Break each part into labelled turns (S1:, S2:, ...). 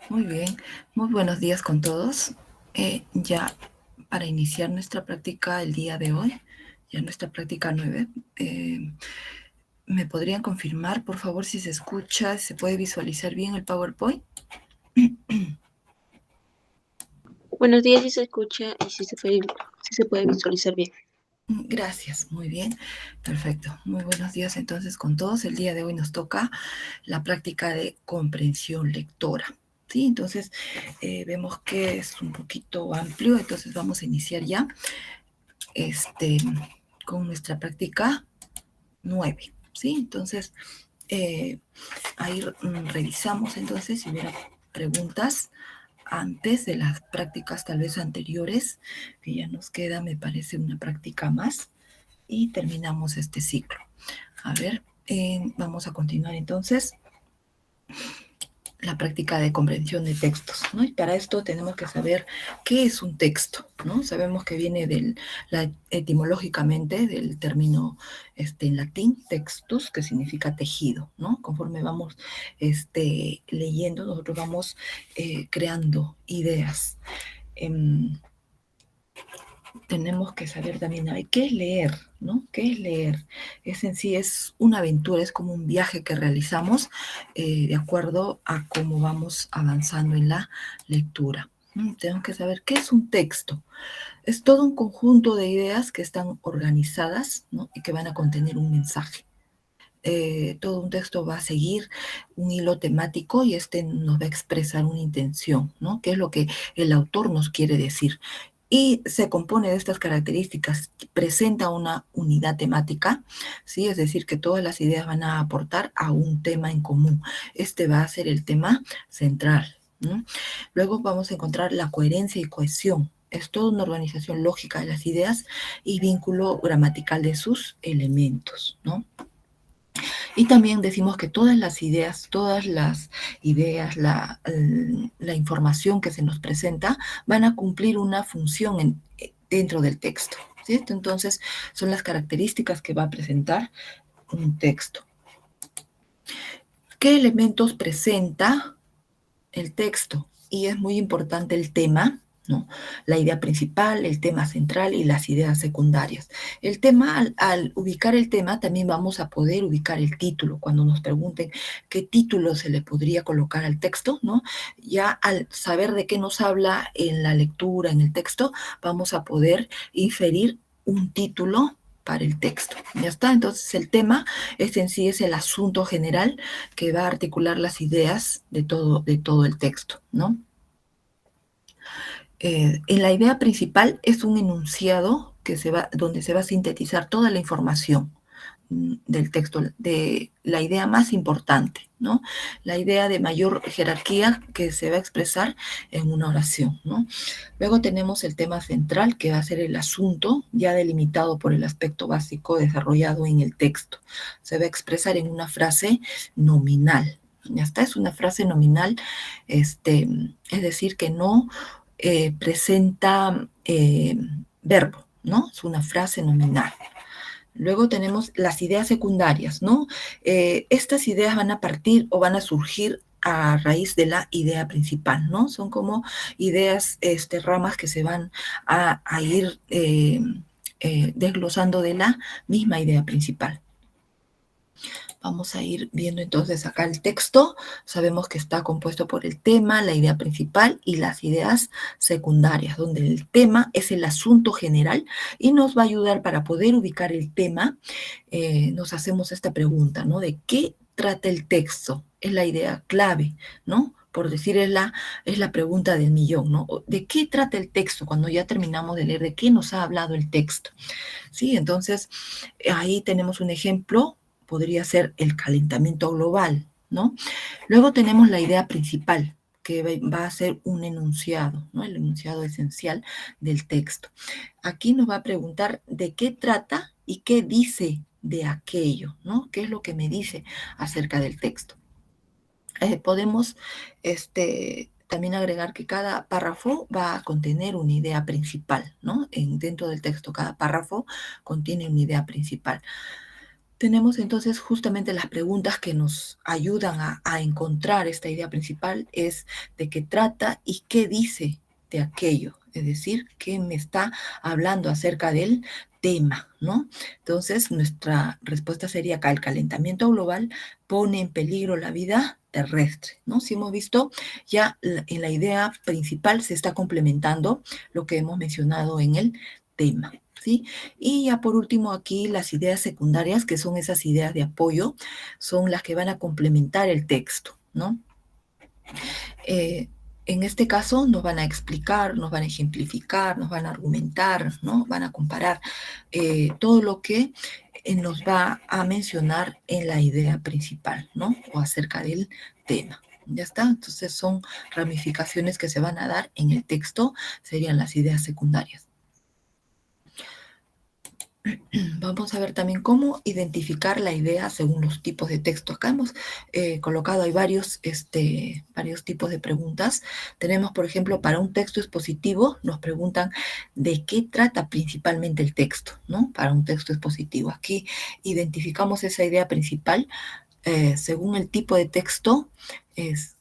S1: Muy bien, muy buenos días con todos. Ya para iniciar nuestra práctica el día de hoy, ya nuestra práctica 9, ¿me podrían confirmar, por favor, si se escucha, si se puede visualizar bien el PowerPoint?
S2: Buenos días, si se escucha y si se puede visualizar bien.
S1: Gracias, muy bien, perfecto. Muy buenos días entonces con todos. El día de hoy nos toca la práctica de comprensión lectora. Sí, entonces vemos que es un poquito amplio, entonces vamos a iniciar ya con nuestra práctica 9. ¿Sí? Entonces, ahí revisamos entonces si hubiera preguntas antes de las prácticas tal vez anteriores, que ya nos queda, me parece, una práctica más y terminamos este ciclo. A ver, vamos a continuar entonces la práctica de comprensión de textos, ¿no? Y para esto tenemos que saber qué es un texto, ¿no? Sabemos que viene etimológicamente del término en latín, textus, que significa tejido, ¿no? Conforme vamos leyendo, nosotros vamos creando ideas. Tenemos que saber también qué es leer, ¿no? ¿Qué es leer? Es en sí, es una aventura, es como un viaje que realizamos de acuerdo a cómo vamos avanzando en la lectura. Tenemos que saber qué es un texto. Es todo un conjunto de ideas que están organizadas, ¿no? Y que van a contener un mensaje. Todo un texto va a seguir un hilo temático y nos va a expresar una intención, ¿no? ¿Qué es lo que el autor nos quiere decir? Y se compone de estas características. Presenta una unidad temática, ¿sí? Es decir, que todas las ideas van a aportar a un tema en común. Este va a ser el tema central, ¿no? Luego vamos a encontrar la coherencia y cohesión. Es toda una organización lógica de las ideas y vínculo gramatical de sus elementos, ¿no? Y también decimos que todas las ideas, la información que se nos presenta van a cumplir una función dentro del texto. ¿Cierto? Entonces, son las características que va a presentar un texto. ¿Qué elementos presenta el texto? Y es muy importante el tema, ¿no? La idea principal, el tema central y las ideas secundarias. El tema, al ubicar el tema, también vamos a poder ubicar el título. Cuando nos pregunten qué título se le podría colocar al texto, ¿no? Ya al saber de qué nos habla en la lectura, en el texto, vamos a poder inferir un título para el texto. Ya está, entonces el tema en sí es el asunto general que va a articular las ideas de todo el texto, ¿no? En la idea principal es un enunciado donde se va a sintetizar toda la información del texto, de la idea más importante, ¿no? La idea de mayor jerarquía que se va a expresar en una oración, ¿no? Luego tenemos el tema central, que va a ser el asunto ya delimitado por el aspecto básico desarrollado en el texto. Se va a expresar en una frase nominal. Ya está, es una frase nominal, es decir, que no presenta verbo, ¿no? Es una frase nominal. Luego tenemos las ideas secundarias, ¿no? Estas ideas van a partir o van a surgir a raíz de la idea principal, ¿no? Son como ideas, ramas que se van a ir desglosando de la misma idea principal. Vamos a ir viendo entonces acá el texto. Sabemos que está compuesto por el tema, la idea principal y las ideas secundarias, donde el tema es el asunto general y nos va a ayudar para poder ubicar el tema. Nos hacemos esta pregunta, ¿no? ¿De qué trata el texto? Es la idea clave, ¿no? Por decir, es la pregunta del millón, ¿no? ¿De qué trata el texto? Cuando ya terminamos de leer, ¿de qué nos ha hablado el texto? ¿Sí? Entonces, ahí tenemos un ejemplo, podría ser el calentamiento global, ¿no? Luego tenemos la idea principal, que va a ser un enunciado, ¿no? El enunciado esencial del texto. Aquí nos va a preguntar de qué trata y qué dice de aquello, ¿no? ¿Qué es lo que me dice acerca del texto? Podemos también agregar que cada párrafo va a contener una idea principal, ¿no? Dentro del texto, cada párrafo contiene una idea principal. Tenemos entonces justamente las preguntas que nos ayudan a encontrar esta idea principal, es de qué trata y qué dice de aquello, es decir, qué me está hablando acerca del tema, ¿no? Entonces, nuestra respuesta sería que el calentamiento global pone en peligro la vida terrestre, ¿no? Si hemos visto, ya en la idea principal se está complementando lo que hemos mencionado en el tema, ¿sí? Y ya por último aquí las ideas secundarias, que son esas ideas de apoyo, son las que van a complementar el texto, ¿no? En este caso nos van a explicar, nos van a ejemplificar, nos van a argumentar, ¿no? Van a comparar todo lo que nos va a mencionar en la idea principal, ¿no? O acerca del tema. ¿Ya está? Entonces son ramificaciones que se van a dar en el texto, serían las ideas secundarias. Vamos a ver también cómo identificar la idea según los tipos de texto. Acá hemos colocado, hay varios tipos de preguntas. Tenemos, por ejemplo, para un texto expositivo, nos preguntan de qué trata principalmente el texto, ¿no? Para un texto expositivo. Aquí identificamos esa idea principal. Según el tipo de texto, es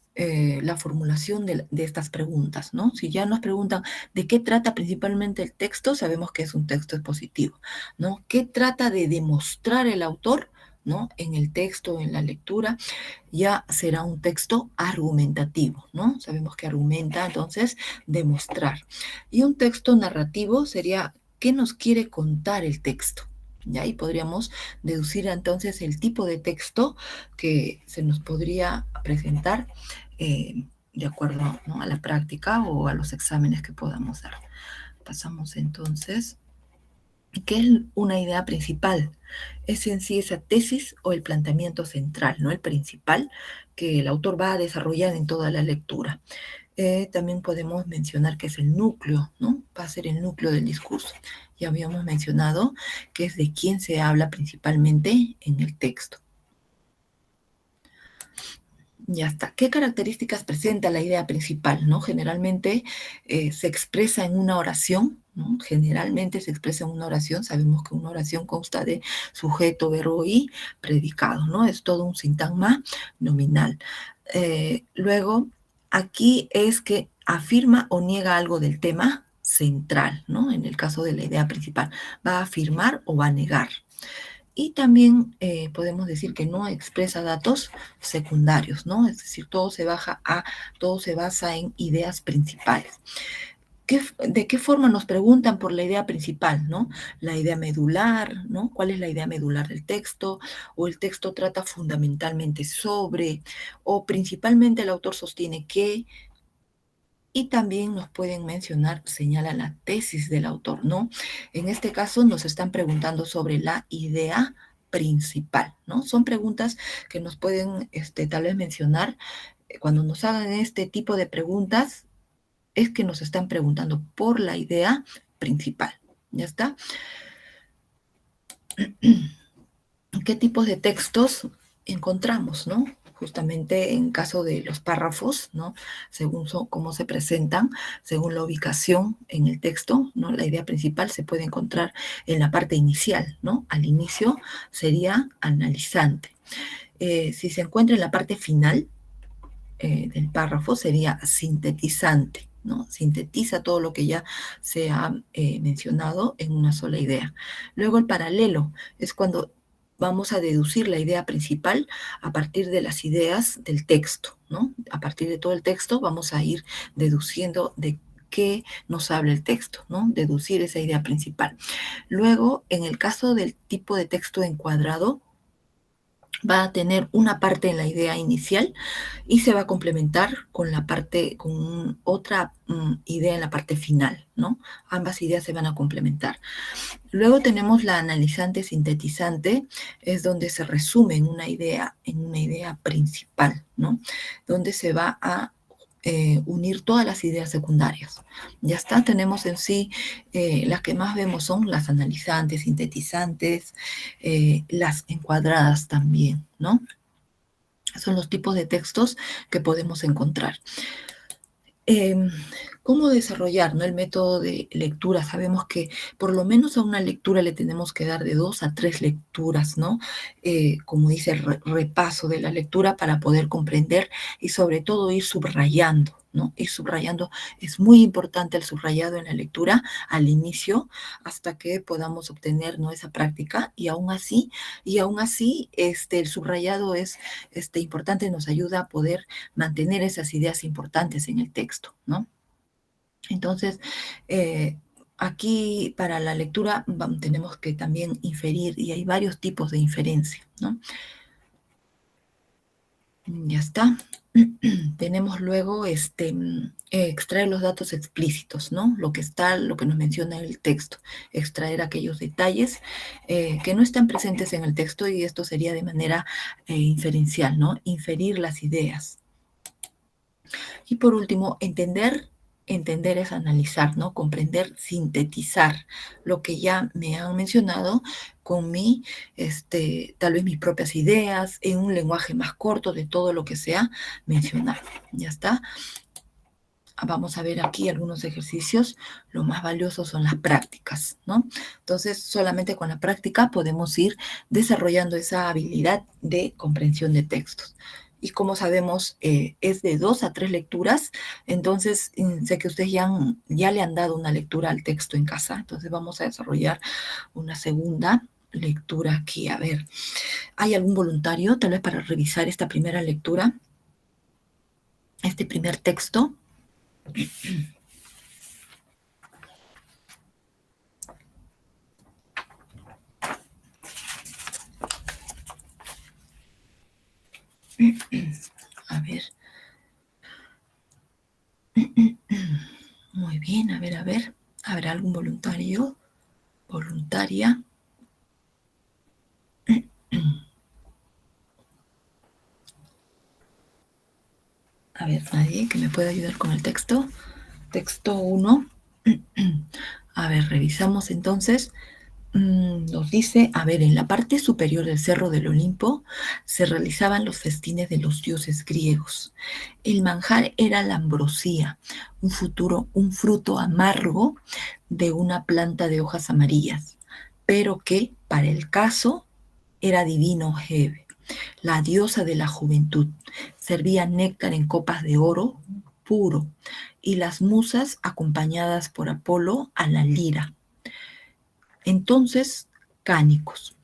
S1: la formulación de estas preguntas, ¿no? Si ya nos preguntan de qué trata principalmente el texto, sabemos que es un texto expositivo, ¿no? ¿Qué trata de demostrar el autor, ¿no? En el texto, en la lectura, ya será un texto argumentativo, ¿no? Sabemos que argumenta, entonces, demostrar. Y un texto narrativo sería qué nos quiere contar el texto. Y ahí podríamos deducir entonces el tipo de texto que se nos podría presentar de acuerdo, ¿no? A la práctica o a los exámenes que podamos dar. Pasamos entonces, ¿qué es una idea principal? Es en sí esa tesis o el planteamiento central, ¿no? El principal que el autor va a desarrollar en toda la lectura. También podemos mencionar que es el núcleo, ¿no? Va a ser el núcleo del discurso. Ya habíamos mencionado que es de quién se habla principalmente en el texto. Ya está. ¿Qué características presenta la idea principal, no? Generalmente se expresa en una oración, ¿no? Generalmente se expresa en una oración. Sabemos que una oración consta de sujeto, verbo y predicado, ¿no? Es todo un sintagma nominal. Luego, aquí es que afirma o niega algo del tema central, ¿no? En el caso de la idea principal, va a afirmar o va a negar. Y también podemos decir que no expresa datos secundarios, ¿no? Es decir, todo se basa en ideas principales. ¿De qué forma nos preguntan por la idea principal, ¿no? La idea medular, ¿no? ¿Cuál es la idea medular del texto? O el texto trata fundamentalmente sobre, o principalmente el autor sostiene que, y también nos pueden mencionar, señala la tesis del autor, ¿no? En este caso nos están preguntando sobre la idea principal, ¿no? Son preguntas que nos pueden tal vez mencionar. Cuando nos hagan este tipo de preguntas, es que nos están preguntando por la idea principal. ¿Ya está? ¿Qué tipos de textos encontramos, no? Justamente en caso de los párrafos, ¿no? Según cómo se presentan, según la ubicación en el texto, ¿no? La idea principal se puede encontrar en la parte inicial, ¿no? Al inicio sería analizante. Si se encuentra en la parte final del párrafo, sería sintetizante, ¿no? Sintetiza todo lo que ya se ha mencionado en una sola idea. Luego el paralelo es cuando vamos a deducir la idea principal a partir de las ideas del texto, ¿no? A partir de todo el texto vamos a ir deduciendo de qué nos habla el texto, ¿no? Deducir esa idea principal. Luego, en el caso del tipo de texto encuadrado, va a tener una parte en la idea inicial y se va a complementar con otra idea en la parte final, ¿no? Ambas ideas se van a complementar. Luego tenemos la analizante sintetizante, es donde se resume en una idea principal, ¿no? Donde se va a unir todas las ideas secundarias. Ya está, tenemos en sí, las que más vemos son las analizantes, sintetizantes, las encuadradas también, ¿no? Son los tipos de textos que podemos encontrar. ¿Cómo desarrollar, no, el método de lectura? Sabemos que por lo menos a una lectura le tenemos que dar de 2 a 3 lecturas, ¿no? Como dice, repaso de la lectura para poder comprender y sobre todo ir subrayando, ¿no? Ir subrayando. Es muy importante el subrayado en la lectura al inicio hasta que podamos obtener, ¿no?, esa práctica, y aún así, el subrayado es importante, nos ayuda a poder mantener esas ideas importantes en el texto, ¿no? Entonces, aquí para la lectura tenemos que también inferir, y hay varios tipos de inferencia, ¿no? Ya está. Tenemos luego extraer los datos explícitos, ¿no? Lo que nos menciona el texto, extraer aquellos detalles que no están presentes en el texto, y esto sería de manera inferencial, ¿no? Inferir las ideas. Y por último, entender. Entender es analizar, ¿no? Comprender, sintetizar lo que ya me han mencionado con tal vez mis propias ideas, en un lenguaje más corto de todo lo que se ha mencionado. Ya está. Vamos a ver aquí algunos ejercicios. Lo más valioso son las prácticas, ¿no? Entonces, solamente con la práctica podemos ir desarrollando esa habilidad de comprensión de textos. Y como sabemos, es de 2 a 3 lecturas. Entonces, sé que ustedes ya le han dado una lectura al texto en casa. Entonces, vamos a desarrollar una segunda lectura aquí. A ver, ¿hay algún voluntario tal vez para revisar esta primera lectura? Este primer texto. A ver. Muy bien, a ver, a ver. ¿Habrá algún voluntario? ¿Voluntaria? A ver, nadie que me pueda ayudar con el texto. Texto 1. A ver, revisamos entonces. Nos dice, a ver, en la parte superior del Cerro del Olimpo se realizaban los festines de los dioses griegos. El manjar era la ambrosía, un fruto amargo de una planta de hojas amarillas, pero que para el caso era divino Hebe, la diosa de la juventud. Servía néctar en copas de oro puro, y las musas, acompañadas por Apolo, a la lira. Entonces, cánticos,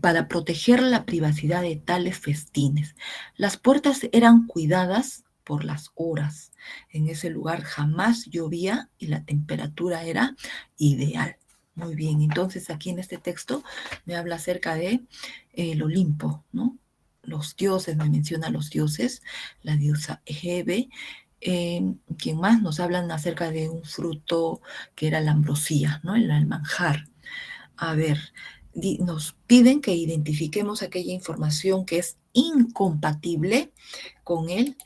S1: para proteger la privacidad de tales festines. Las puertas eran cuidadas por las horas. En ese lugar jamás llovía y la temperatura era ideal. Muy bien, entonces aquí en este texto me habla acerca de el Olimpo, ¿no? Los dioses, me menciona los dioses, la diosa Hebe. Quien más nos hablan acerca de un fruto que era la ambrosía, ¿no? El manjar. A ver, nos piden que identifiquemos aquella información que es incompatible con el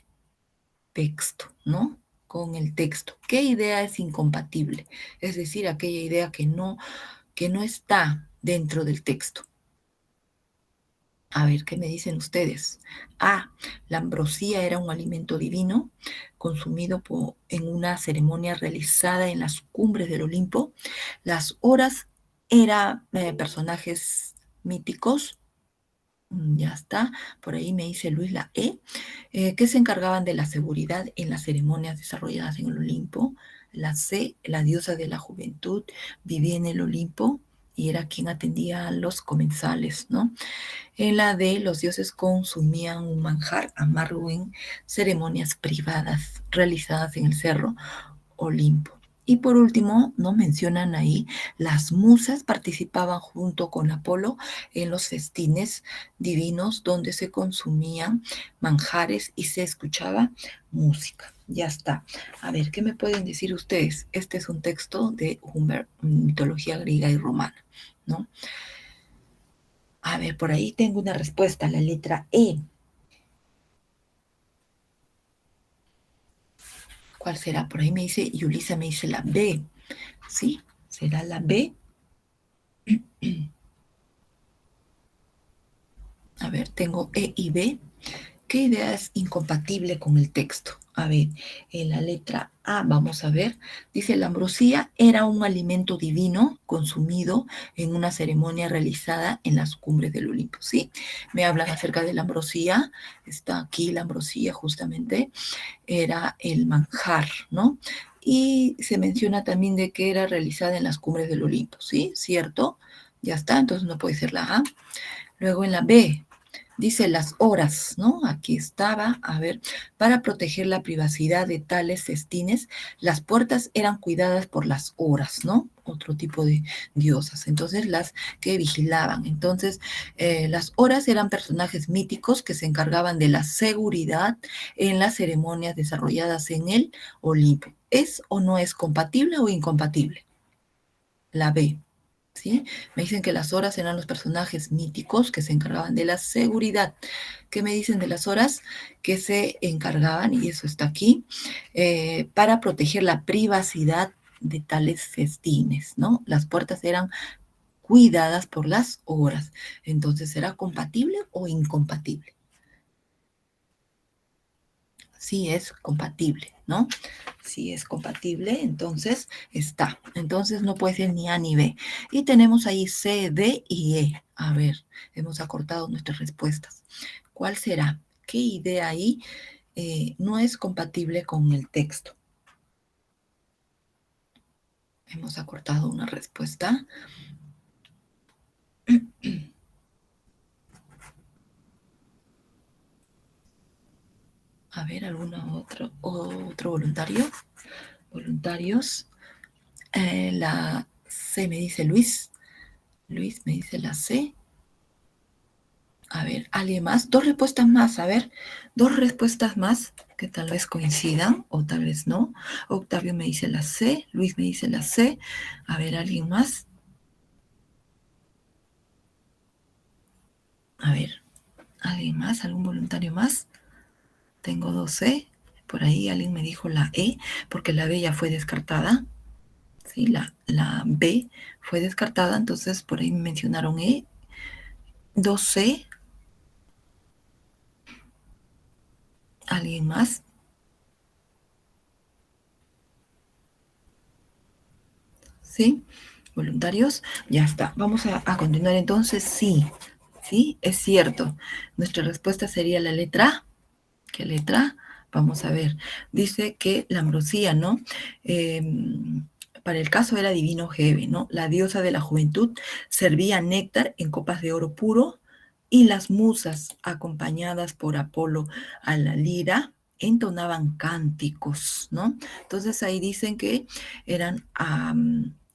S1: texto, ¿no? Con el texto. ¿Qué idea es incompatible? Es decir, aquella idea que no está dentro del texto. A ver, ¿qué me dicen ustedes? La ambrosía era un alimento divino consumido en una ceremonia realizada en las cumbres del Olimpo. Las horas eran personajes míticos. Ya está, por ahí me dice Luis la que se encargaban de la seguridad en las ceremonias desarrolladas en el Olimpo. La C, la diosa de la juventud, vivía en el Olimpo y era quien atendía a los comensales, ¿no? En la D, los dioses consumían un manjar amargo en ceremonias privadas realizadas en el cerro Olimpo. Y por último, nos mencionan ahí, las musas participaban junto con Apolo en los festines divinos donde se consumían manjares y se escuchaba música. Ya está. A ver, ¿qué me pueden decir ustedes? Este es un texto de Humbert, mitología griega y romana, ¿no? A ver, por ahí tengo una respuesta, la letra E. ¿Cuál será? Por ahí me dice, Yulisa me dice la B. ¿Sí? ¿Será la B? A ver, tengo E y B. ¿Qué idea es incompatible con el texto? A ver, en la letra A vamos a ver, dice la ambrosía era un alimento divino consumido en una ceremonia realizada en las cumbres del Olimpo, ¿sí? Me hablan acerca de la ambrosía, está aquí la ambrosía justamente, era el manjar, ¿no? Y se menciona también de que era realizada en las cumbres del Olimpo, ¿sí? ¿Cierto? Ya está, entonces no puede ser la A. Luego en la B, dice las horas, ¿no? Aquí estaba, a ver, para proteger la privacidad de tales festines, las puertas eran cuidadas por las horas, ¿no? Otro tipo de diosas, entonces las que vigilaban. Entonces, las horas eran personajes míticos que se encargaban de la seguridad en las ceremonias desarrolladas en el Olimpo. ¿Es o no es compatible o incompatible? La B. ¿Sí? Me dicen que las horas eran los personajes míticos que se encargaban de la seguridad. ¿Qué me dicen de las horas? Que se encargaban, y eso está aquí, para proteger la privacidad de tales festines, ¿no? Las puertas eran cuidadas por las horas. Entonces, ¿será compatible o incompatible? Sí es compatible, ¿no? Si es compatible, entonces está. Entonces no puede ser ni A ni B. Y tenemos ahí C, D y E. A ver, hemos acortado nuestras respuestas. ¿Cuál será? ¿Qué idea ahí no es compatible con el texto? Hemos acortado una respuesta. A ver, ¿alguna otro voluntario? Voluntarios. La C me dice Luis. Luis me dice la C. A ver, ¿alguien más? Dos respuestas más, a ver, dos respuestas más que tal vez coincidan o tal vez no. Octavio me dice la C, Luis me dice la C. A ver, ¿alguien más? A ver, ¿alguien más? ¿Algún voluntario más? Tengo dos C. Por ahí alguien me dijo la E, porque la B ya fue descartada. Sí, la B fue descartada, entonces por ahí me mencionaron E. Dos C. ¿Alguien más? ¿Sí? ¿Voluntarios? Ya está. Vamos a continuar entonces. Sí, sí, es cierto. Nuestra respuesta sería la letra A. ¿Qué letra? Vamos a ver. Dice que la ambrosía, ¿no? Eh, para el caso era divino Hebe, ¿no? La diosa de la juventud servía néctar en copas de oro puro y las musas, acompañadas por Apolo a la lira, entonaban cánticos, ¿no? Entonces ahí dicen que eran,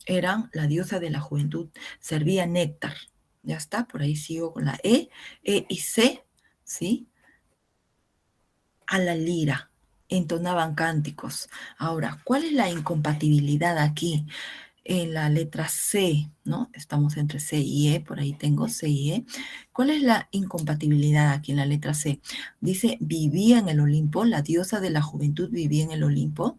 S1: eran la diosa de la juventud, servía néctar. Ya está, por ahí sigo con la E y C, ¿sí? A la lira, entonaban cánticos. Ahora, ¿cuál es la incompatibilidad aquí? En la letra C, ¿no? Estamos entre C y E, por ahí tengo C y E. ¿Cuál es la incompatibilidad aquí en la letra C? Dice, vivía en el Olimpo, la diosa de la juventud vivía en el Olimpo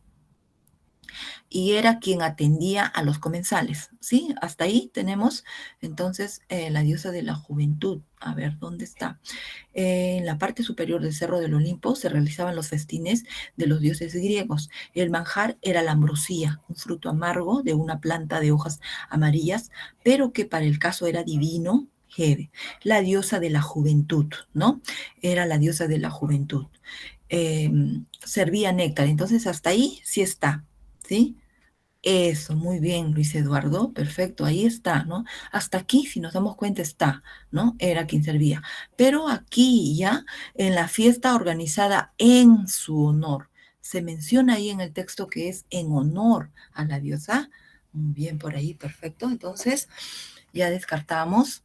S1: y era quien atendía a los comensales, ¿sí? Hasta ahí tenemos entonces la diosa de la juventud. A ver, ¿dónde está? En la parte superior del Cerro del Olimpo se realizaban los festines de los dioses griegos. El manjar era la ambrosía, un fruto amargo de una planta de hojas amarillas, pero que para el caso era divino. Hebe, la diosa de la juventud, ¿no? Era la diosa de la juventud. Eh, servía néctar, entonces hasta ahí sí está, ¿sí? Eso, muy bien, Luis Eduardo, perfecto, ahí está, ¿no? Hasta aquí, si nos damos cuenta, está, ¿no? Era quien servía. Pero aquí ya, en la fiesta organizada en su honor, se menciona ahí en el texto que es en honor a la diosa. Muy bien, por ahí, perfecto. Entonces, ya descartamos.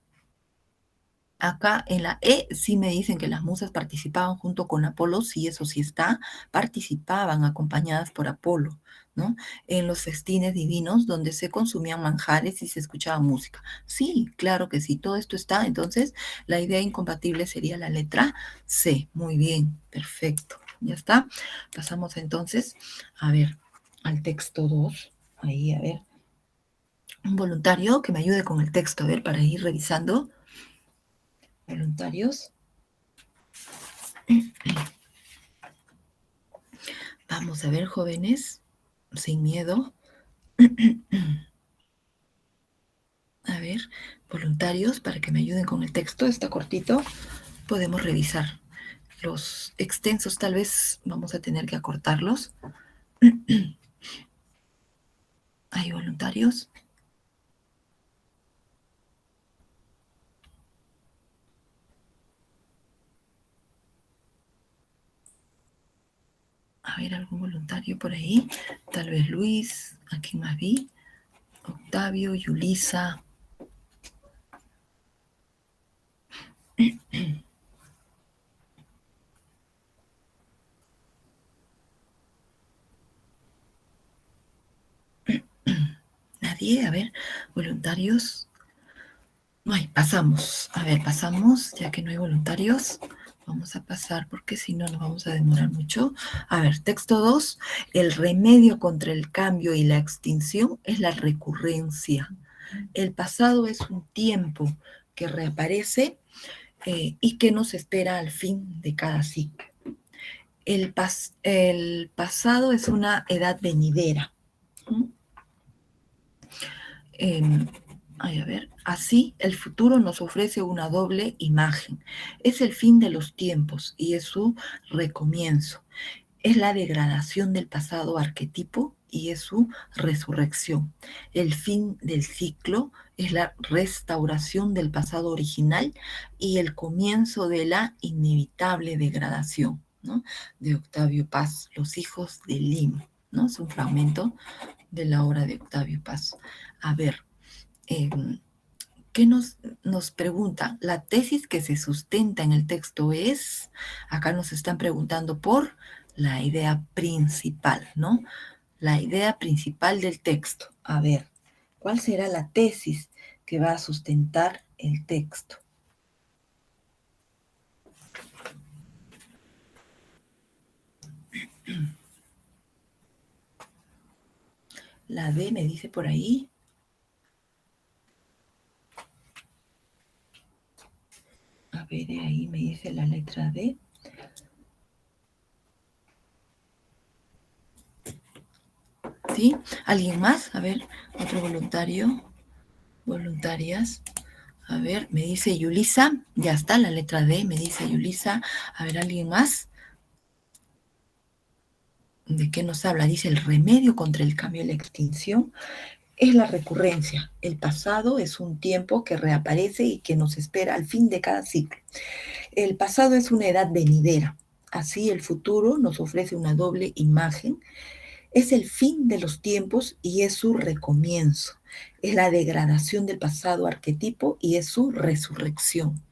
S1: Acá en la E sí me dicen que las musas participaban junto con Apolo, sí, eso sí está, participaban acompañadas por Apolo, ¿no? En los festines divinos donde se consumían manjares y se escuchaba música. Sí, claro que sí, todo esto está. Entonces, la idea incompatible sería la letra C. Muy bien, perfecto. Ya está. Pasamos entonces, a ver, al texto 2. Ahí, a ver, un voluntario que me ayude con el texto, a ver, para ir revisando. Voluntarios. Vamos a ver, jóvenes, sin miedo. A ver, voluntarios, para que me ayuden con el texto, está cortito. Podemos revisar. Los extensos tal vez vamos a tener que acortarlos. ¿Hay voluntarios? A ver, algún voluntario por ahí. Tal vez Luis, aquí más vi. Octavio, Yulisa. Nadie, a ver, voluntarios. No hay, pasamos. A ver, pasamos, ya que no hay voluntarios. Vamos a pasar porque si no nos vamos a demorar mucho. A ver, texto 2. El remedio contra el cambio y la extinción es la recurrencia. El pasado es un tiempo que reaparece y que nos espera al fin de cada ciclo. El pasado es una edad venidera. A ver, así el futuro nos ofrece una doble imagen. Es el fin de los tiempos y es su recomienzo. Es la degradación del pasado arquetipo y es su resurrección. El fin del ciclo es la restauración del pasado original y el comienzo de la inevitable degradación, ¿no? De Octavio Paz, Los hijos de Lim, ¿no? Es un fragmento de la obra de Octavio Paz. A ver, ¿qué nos pregunta? La tesis que se sustenta en el texto es, acá nos están preguntando por la idea principal, ¿no? La idea principal del texto. A ver, ¿cuál será la tesis que va a sustentar el texto? La D me dice por ahí. A ver, ahí me dice la letra D. ¿Sí? ¿Alguien más? A ver, otro voluntario. Voluntarias. A ver, me dice Yulisa. Ya está, la letra D, me dice Yulisa. A ver, ¿alguien más? ¿De qué nos habla? Dice el remedio contra el cambio y la extinción es la recurrencia. El pasado es un tiempo que reaparece y que nos espera al fin de cada ciclo. El pasado es una edad venidera. Así el futuro nos ofrece una doble imagen. Es el fin de los tiempos y es su recomienzo. Es la degradación del pasado arquetipo y es su resurrección.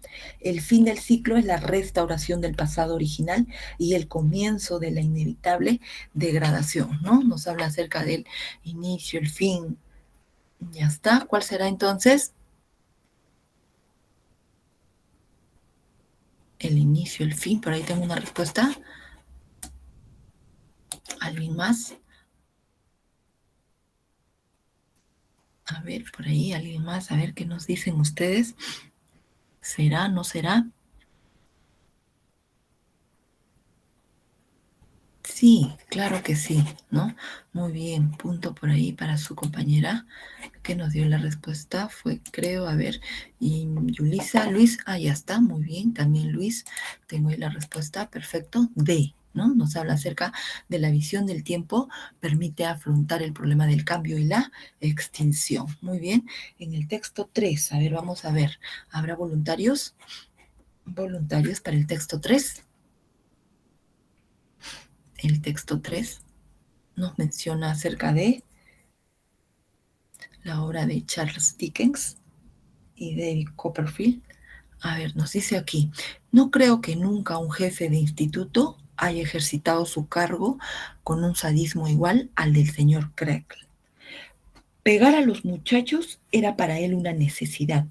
S1: El fin del ciclo es la restauración del pasado original y el comienzo de la inevitable degradación, ¿no? Nos habla acerca del inicio, el fin. Ya está. ¿Cuál será entonces? El inicio, el fin. Por ahí tengo una respuesta. ¿Alguien más? A ver, por ahí, alguien más. A ver qué nos dicen ustedes. ¿Será? ¿No será? Sí, claro que sí, ¿no? Muy bien, punto por ahí para su compañera que nos dio la respuesta. Fue, creo, a ver, y Yulisa, Luis, ya está, muy bien, también Luis, tengo ahí la respuesta, perfecto, D, ¿no? Nos habla acerca de la visión del tiempo, permite afrontar el problema del cambio y la extinción. Muy bien, en el texto 3, a ver, vamos a ver, ¿habrá voluntarios? Voluntarios para el texto 3. El texto 3 nos menciona acerca de la obra de Charles Dickens y David Copperfield. A ver, nos dice aquí, no creo que nunca un jefe de instituto haya ejercitado su cargo con un sadismo igual al del señor Creakle. Pegar a los muchachos era para él una necesidad,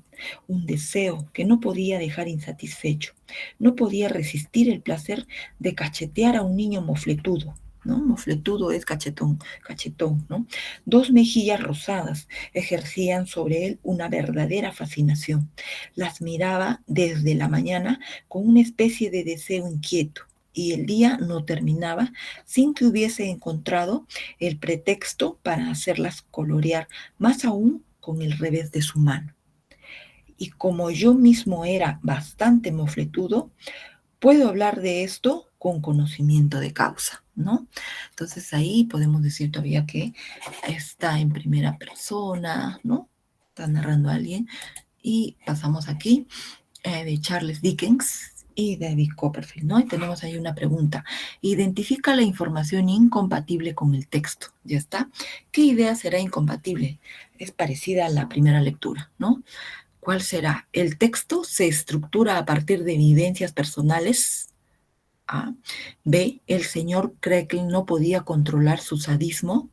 S1: un deseo que no podía dejar insatisfecho. No podía resistir el placer de cachetear a un niño mofletudo, ¿no? Mofletudo es cachetón, cachetón, ¿no? Dos mejillas rosadas ejercían sobre él una verdadera fascinación. Las miraba desde la mañana con una especie de deseo inquieto. y el día no terminaba sin que hubiese encontrado el pretexto para hacerlas colorear, más aún con el revés de su mano. Y como yo mismo era bastante mofletudo, puedo hablar de esto con conocimiento de causa, ¿no? Entonces ahí podemos decir todavía que está en primera persona, ¿no? Está narrando a alguien. Y pasamos aquí de Charles Dickens y David Copperfield, ¿no? Y tenemos ahí una pregunta. Identifica la información incompatible con el texto, ¿ya está? ¿Qué idea será incompatible? Es parecida a la primera lectura, ¿no? ¿Cuál será? El texto se estructura a partir de evidencias personales. A. B. El señor Creckle no podía controlar su sadismo.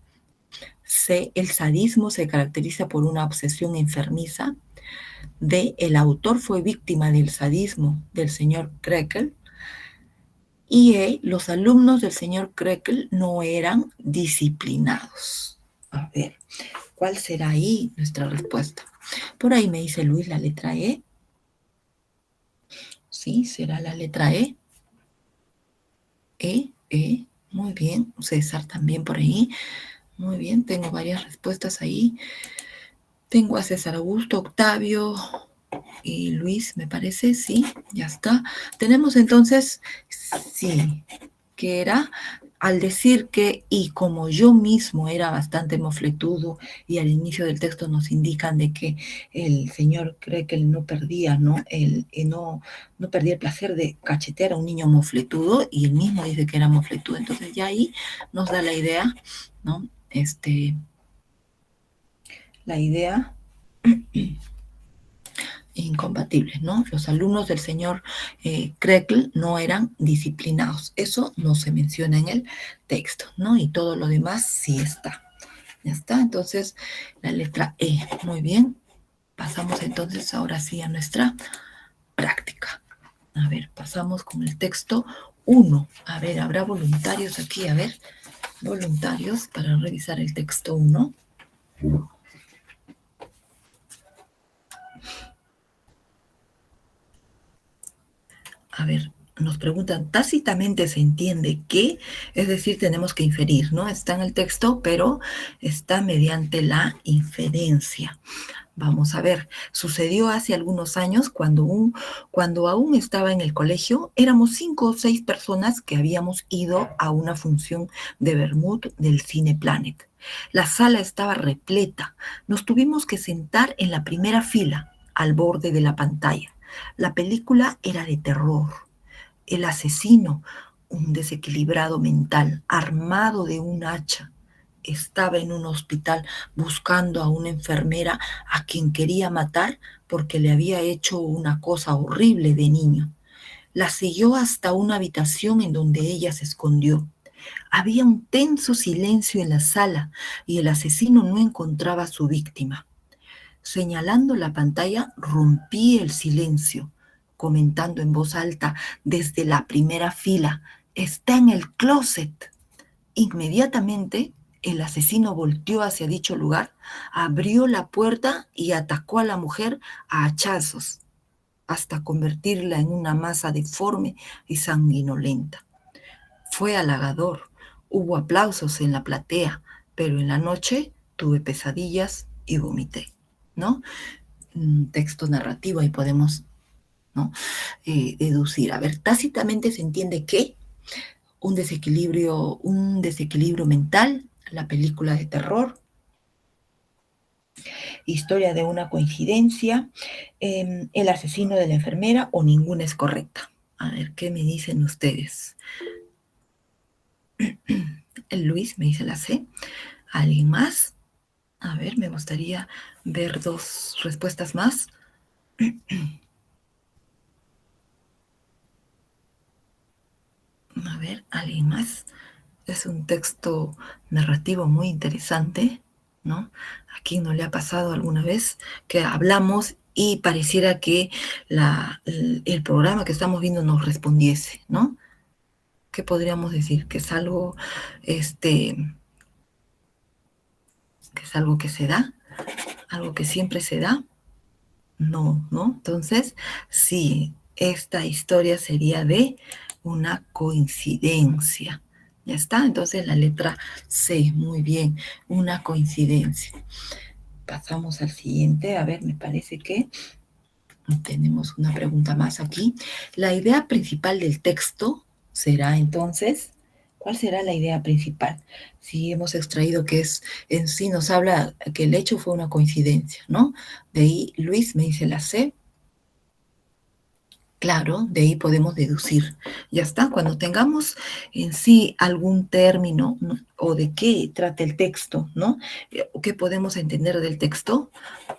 S1: C. El sadismo se caracteriza por una obsesión enfermiza. D. El autor fue víctima del sadismo del señor Creckle. Y E. Los alumnos del señor Creckle no eran disciplinados. A ver, ¿cuál será ahí nuestra respuesta? Por ahí me dice Luis la letra E. Sí, será la letra E. Muy bien. César también por ahí. Muy bien, tengo varias respuestas ahí. Tengo a César Augusto, Octavio y Luis, me parece, sí, ya está. Tenemos entonces, sí, que era al decir que, y como yo mismo era bastante mofletudo, y al inicio del texto nos indican de que el señor cree que él no perdía, ¿no? No perdía el placer de cachetear a un niño mofletudo, y él mismo dice que era mofletudo. Entonces ya ahí nos da la idea, ¿no? La idea incompatibles, ¿no? Los alumnos del señor Creckle no eran disciplinados. Eso no se menciona en el texto, ¿no? Y todo lo demás sí está. Ya está, entonces la letra E. Muy bien. Pasamos entonces ahora sí a nuestra práctica. A ver, pasamos con el texto 1. A ver, ¿habrá voluntarios aquí? A ver, voluntarios para revisar el texto 1. A ver, nos preguntan, tácitamente se entiende que, es decir, tenemos que inferir, ¿no? Está en el texto, pero está mediante la inferencia. Vamos a ver, sucedió hace algunos años cuando aún estaba en el colegio, éramos 5 o 6 personas que habíamos ido a una función de Bermud del Cine Planet. La sala estaba repleta, nos tuvimos que sentar en la primera fila, al borde de la pantalla. La película era de terror. El asesino, un desequilibrado mental, armado de un hacha, estaba en un hospital buscando a una enfermera a quien quería matar porque le había hecho una cosa horrible de niño. La siguió hasta una habitación en donde ella se escondió. Había un tenso silencio en la sala y el asesino no encontraba a su víctima. Señalando la pantalla, rompí el silencio, comentando en voz alta desde la primera fila, está en el closet. Inmediatamente, el asesino volteó hacia dicho lugar, abrió la puerta y atacó a la mujer a hachazos, hasta convertirla en una masa deforme y sanguinolenta. Fue halagador, hubo aplausos en la platea, pero en la noche tuve pesadillas y vomité, ¿no? Un texto narrativo, ahí podemos, ¿no? Deducir. A ver, tácitamente se entiende que un desequilibrio mental, la película de terror, historia de una coincidencia, el asesino de la enfermera o ninguna es correcta. A ver, ¿qué me dicen ustedes? El Luis me dice la C. ¿Alguien más? A ver, me gustaría ver 2 respuestas más. A ver, ¿alguien más? Es un texto narrativo muy interesante, ¿no? ¿A quién no le ha pasado alguna vez que hablamos y pareciera que el programa que estamos viendo nos respondiese, ¿no? ¿Qué podríamos decir? Que es algo, que es algo que se da, algo que siempre se da. No, ¿no? Entonces, sí, esta historia sería de una coincidencia. ¿Ya está? Entonces la letra C, muy bien, una coincidencia. Pasamos al siguiente, a ver, me parece que tenemos una pregunta más aquí. La idea principal del texto será entonces, ¿cuál será la idea principal? Si hemos extraído que es, en sí nos habla que el hecho fue una coincidencia, ¿no? De ahí Luis me dice la C. Claro, de ahí podemos deducir. Ya está, cuando tengamos en sí algún término, ¿no? O de qué trata el texto, ¿no? O qué podemos entender del texto,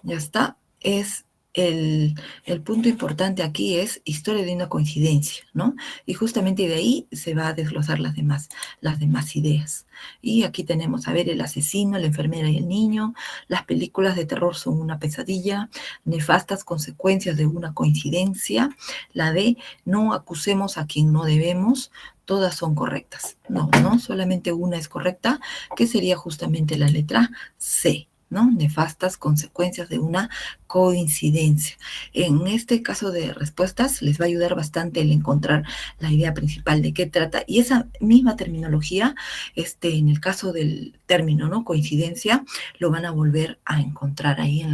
S1: ya está, es el punto importante aquí es historia de una coincidencia, ¿no? Y justamente de ahí se va a desglosar las demás ideas. Y aquí tenemos, a ver, el asesino, la enfermera y el niño, las películas de terror son una pesadilla, nefastas consecuencias de una coincidencia, la D, no acusemos a quien no debemos, todas son correctas. No, solamente una es correcta, que sería justamente la letra C. ¿No? Nefastas consecuencias de una coincidencia. En este caso de respuestas les va a ayudar bastante el encontrar la idea principal de qué trata y esa misma terminología, en el caso del término, ¿no? Coincidencia, lo van a volver a encontrar ahí en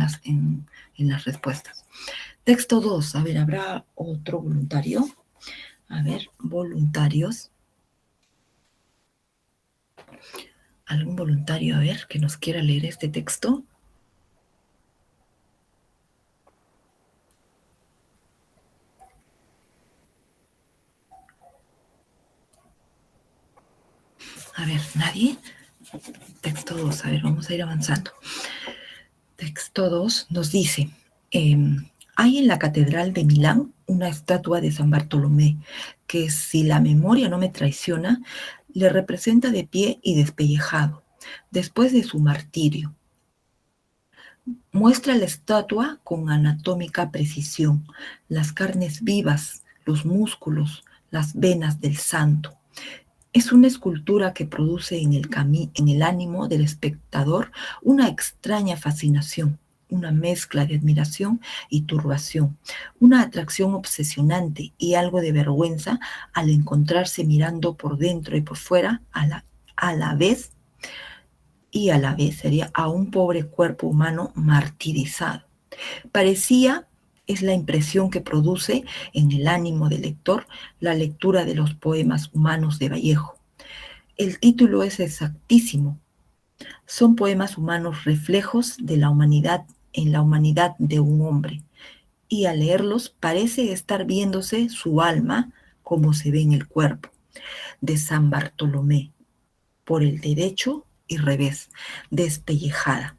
S1: las respuestas. Texto 2, a ver, ¿habrá otro voluntario? A ver, voluntarios. ¿Algún voluntario, a ver, que nos quiera leer este texto? A ver, ¿nadie? Texto 2, a ver, vamos a ir avanzando. Texto 2 nos dice, hay en la Catedral de Milán una estatua de San Bartolomé que, si la memoria no me traiciona, le representa de pie y despellejado, después de su martirio. Muestra la estatua con anatómica precisión, las carnes vivas, los músculos, las venas del santo. Es una escultura que produce en el ánimo del espectador una extraña fascinación, una mezcla de admiración y turbación, una atracción obsesionante y algo de vergüenza al encontrarse mirando por dentro y por fuera a la vez sería a un pobre cuerpo humano martirizado. Parecía, es la impresión que produce en el ánimo del lector la lectura de los poemas humanos de Vallejo. El título es exactísimo. Son poemas humanos reflejos de la humanidad en la humanidad de un hombre. Y al leerlos parece estar viéndose su alma como se ve en el cuerpo. De San Bartolomé, por el derecho y revés, despellejada,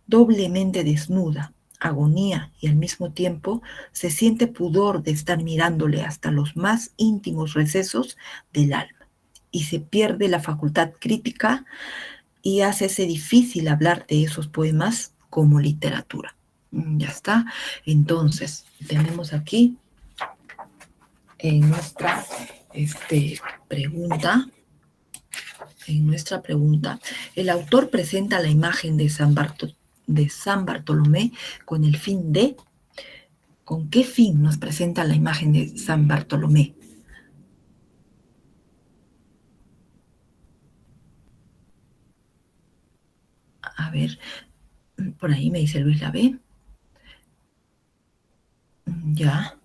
S1: doblemente desnuda, agonía y al mismo tiempo se siente pudor de estar mirándole hasta los más íntimos recesos del alma y se pierde la facultad crítica y hace difícil hablar de esos poemas como literatura. Ya está. Entonces, tenemos aquí en nuestra pregunta, el autor presenta la imagen de San Bartolomé con el fin de... ¿Con qué fin nos presenta la imagen de San Bartolomé? A ver, por ahí me dice Luis Lavé. Ya.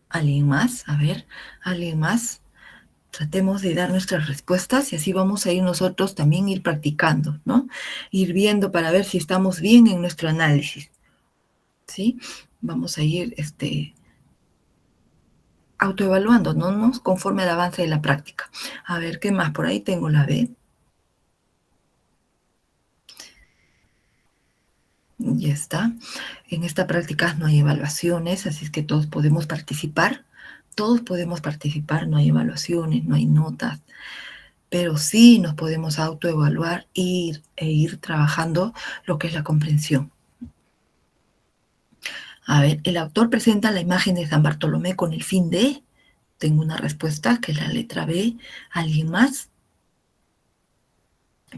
S1: ¿Alguien más? A ver, ¿alguien más? Tratemos de dar nuestras respuestas y así vamos a ir nosotros también ir practicando, ¿no? Ir viendo para ver si estamos bien en nuestro análisis, ¿sí? Vamos a ir autoevaluándonos conforme al avance de la práctica. A ver, ¿qué más? Por ahí tengo la B. Ya está. En esta práctica no hay evaluaciones, así es que todos podemos participar. Todos podemos participar, no hay evaluaciones, no hay notas, pero sí nos podemos autoevaluar e ir trabajando lo que es la comprensión. A ver, el autor presenta la imagen de San Bartolomé con el fin de... Tengo una respuesta que es la letra B. ¿Alguien más?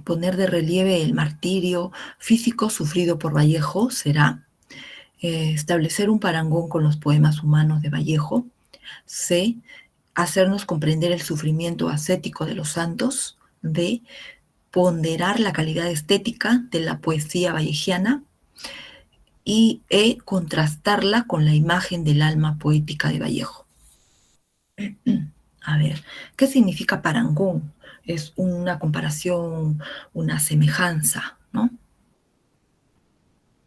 S1: Poner de relieve el martirio físico sufrido por Vallejo será establecer un parangón con los poemas humanos de Vallejo. C. hacernos comprender el sufrimiento ascético de los santos. D, ponderar la calidad estética de la poesía vallejiana. Y E, contrastarla con la imagen del alma poética de Vallejo. A ver, ¿qué significa parangón? Es una comparación, una semejanza, ¿no?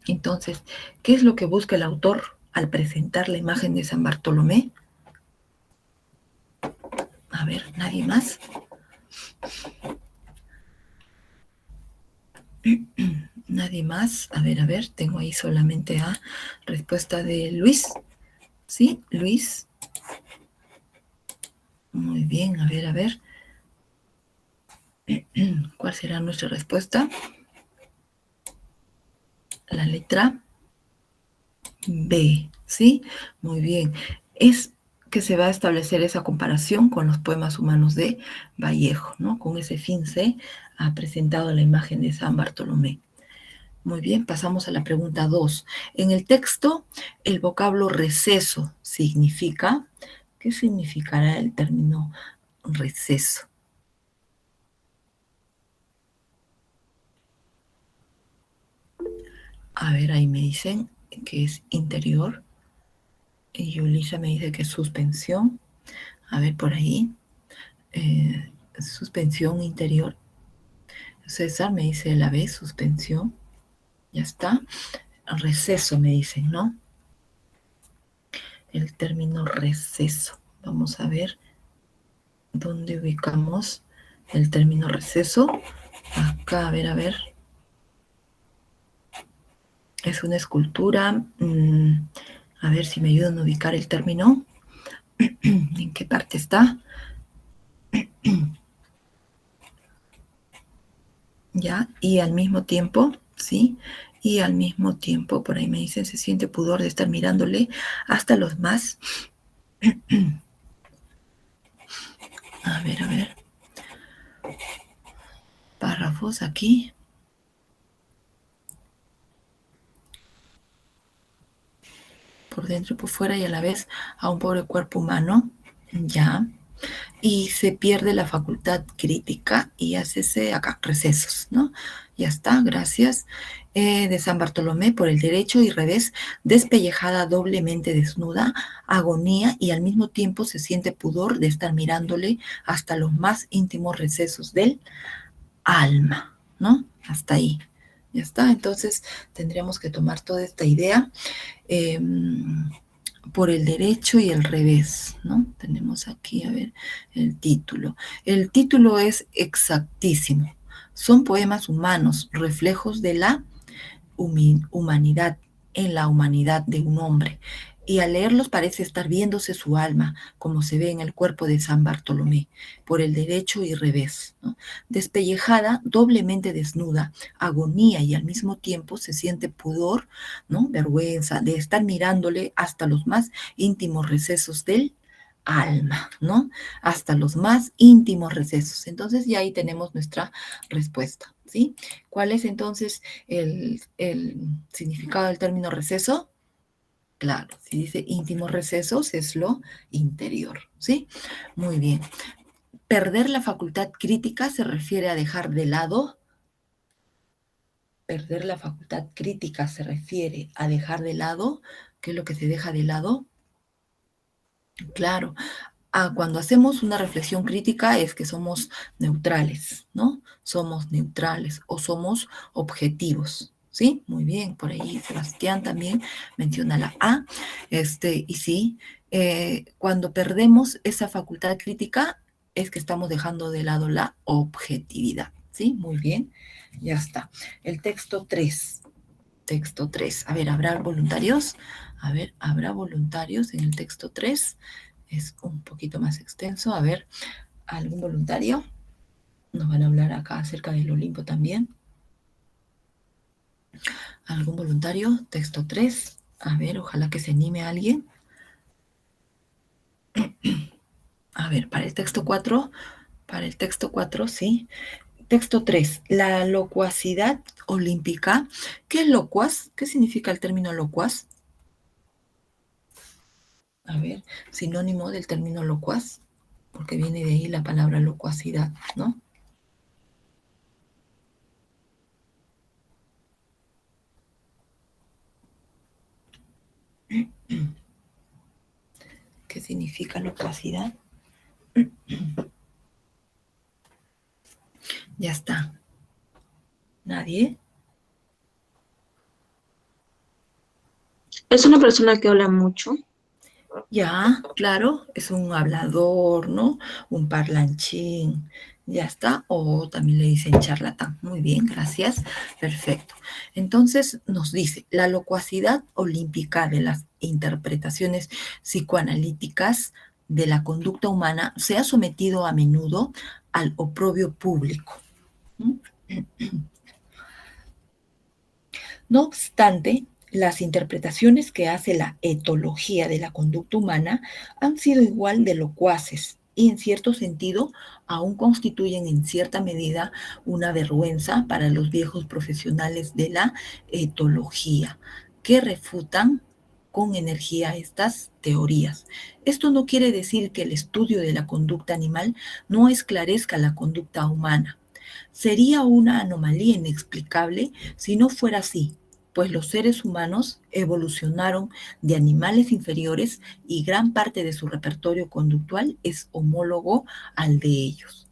S1: Entonces, ¿qué es lo que busca el autor al presentar la imagen de San Bartolomé? A ver, ¿nadie más? ¿Nadie más? A ver, tengo ahí solamente a respuesta de Luis. ¿Sí, Luis? Muy bien, a ver. ¿Cuál será nuestra respuesta? La letra B, ¿sí? Muy bien. Es que se va a establecer esa comparación con los poemas humanos de Vallejo, ¿no? Con ese fin se ha presentado la imagen de San Bartolomé. Muy bien, pasamos a la pregunta 2. En el texto, el vocablo receso significa, ¿qué significará el término receso? A ver, ahí me dicen que es interior. Y Yulisa me dice que es suspensión. A ver, por ahí. Suspensión interior. César me dice la B, suspensión. Ya está. Receso me dicen, ¿no? El término receso. Vamos a ver dónde ubicamos el término receso. Acá, a ver. Es una escultura. A ver si me ayudan a ubicar el término. ¿En qué parte está? Ya, y al mismo tiempo, ¿sí? Y al mismo tiempo, por ahí me dicen, se siente pudor de estar mirándole hasta los más. A ver. Párrafos aquí. Por dentro y por fuera y a la vez a un pobre cuerpo humano. Ya. Y se pierde la facultad crítica y hace acá recesos, ¿no? Ya está, gracias. De San Bartolomé por el derecho y revés, despellejada, doblemente desnuda, agonía y al mismo tiempo se siente pudor de estar mirándole hasta los más íntimos recesos del alma, ¿no? Hasta ahí. Ya está, entonces tendríamos que tomar toda esta idea. Por el derecho y el revés, ¿no? Tenemos aquí, a ver, el título. El título es exactísimo. Son poemas humanos, reflejos de la humanidad, en la humanidad de un hombre. Y al leerlos parece estar viéndose su alma, como se ve en el cuerpo de San Bartolomé, por el derecho y revés, ¿no? Despellejada, doblemente desnuda, agonía y al mismo tiempo se siente pudor, ¿no? Vergüenza de estar mirándole hasta los más íntimos recesos del alma, ¿no? Hasta los más íntimos recesos. Entonces ya ahí tenemos nuestra respuesta, ¿sí? ¿Cuál es entonces el significado del término receso? Claro, si dice íntimos recesos es lo interior, ¿sí? Muy bien. Perder la facultad crítica se refiere a dejar de lado. Perder la facultad crítica se refiere a dejar de lado. ¿Qué es lo que se deja de lado? Claro, cuando hacemos una reflexión crítica es que somos neutrales, ¿no? Somos neutrales o somos objetivos, ¿sí? Muy bien, por ahí Sebastián también menciona la A, y sí, cuando perdemos esa facultad crítica es que estamos dejando de lado la objetividad, ¿sí? Muy bien, ya está. El texto 3. Texto 3. A ver, ¿habrá voluntarios? A ver, ¿habrá voluntarios en el texto 3? Es un poquito más extenso. A ver, ¿algún voluntario? Nos van a hablar acá acerca del Olimpo también. ¿Algún voluntario? Texto 3. A ver, ojalá que se anime alguien. A ver, para el texto 4. Para el texto 4, sí. Texto 3. La locuacidad olímpica. ¿Qué es locuaz? ¿Qué significa el término locuaz? A ver, sinónimo del término locuaz. porque viene de ahí la palabra locuacidad, ¿no? ¿Qué significa locuacidad? Ya está. ¿Nadie?
S2: Es una persona que habla mucho.
S1: Ya, claro, es un hablador, ¿no? Un parlanchín. Ya está. O también le dicen charlatán. Muy bien, gracias. Perfecto. Entonces nos dice, la locuacidad olímpica de las interpretaciones psicoanalíticas de la conducta humana se ha sometido a menudo al oprobio público. No obstante, las interpretaciones que hace la etología de la conducta humana han sido igual de locuaces y en cierto sentido aún constituyen en cierta medida una vergüenza para los viejos profesionales de la etología, que refutan con energía estas teorías. Esto no quiere decir que el estudio de la conducta animal no esclarezca la conducta humana. Sería una anomalía inexplicable si no fuera así, pues los seres humanos evolucionaron de animales inferiores y gran parte de su repertorio conductual es homólogo al de ellos.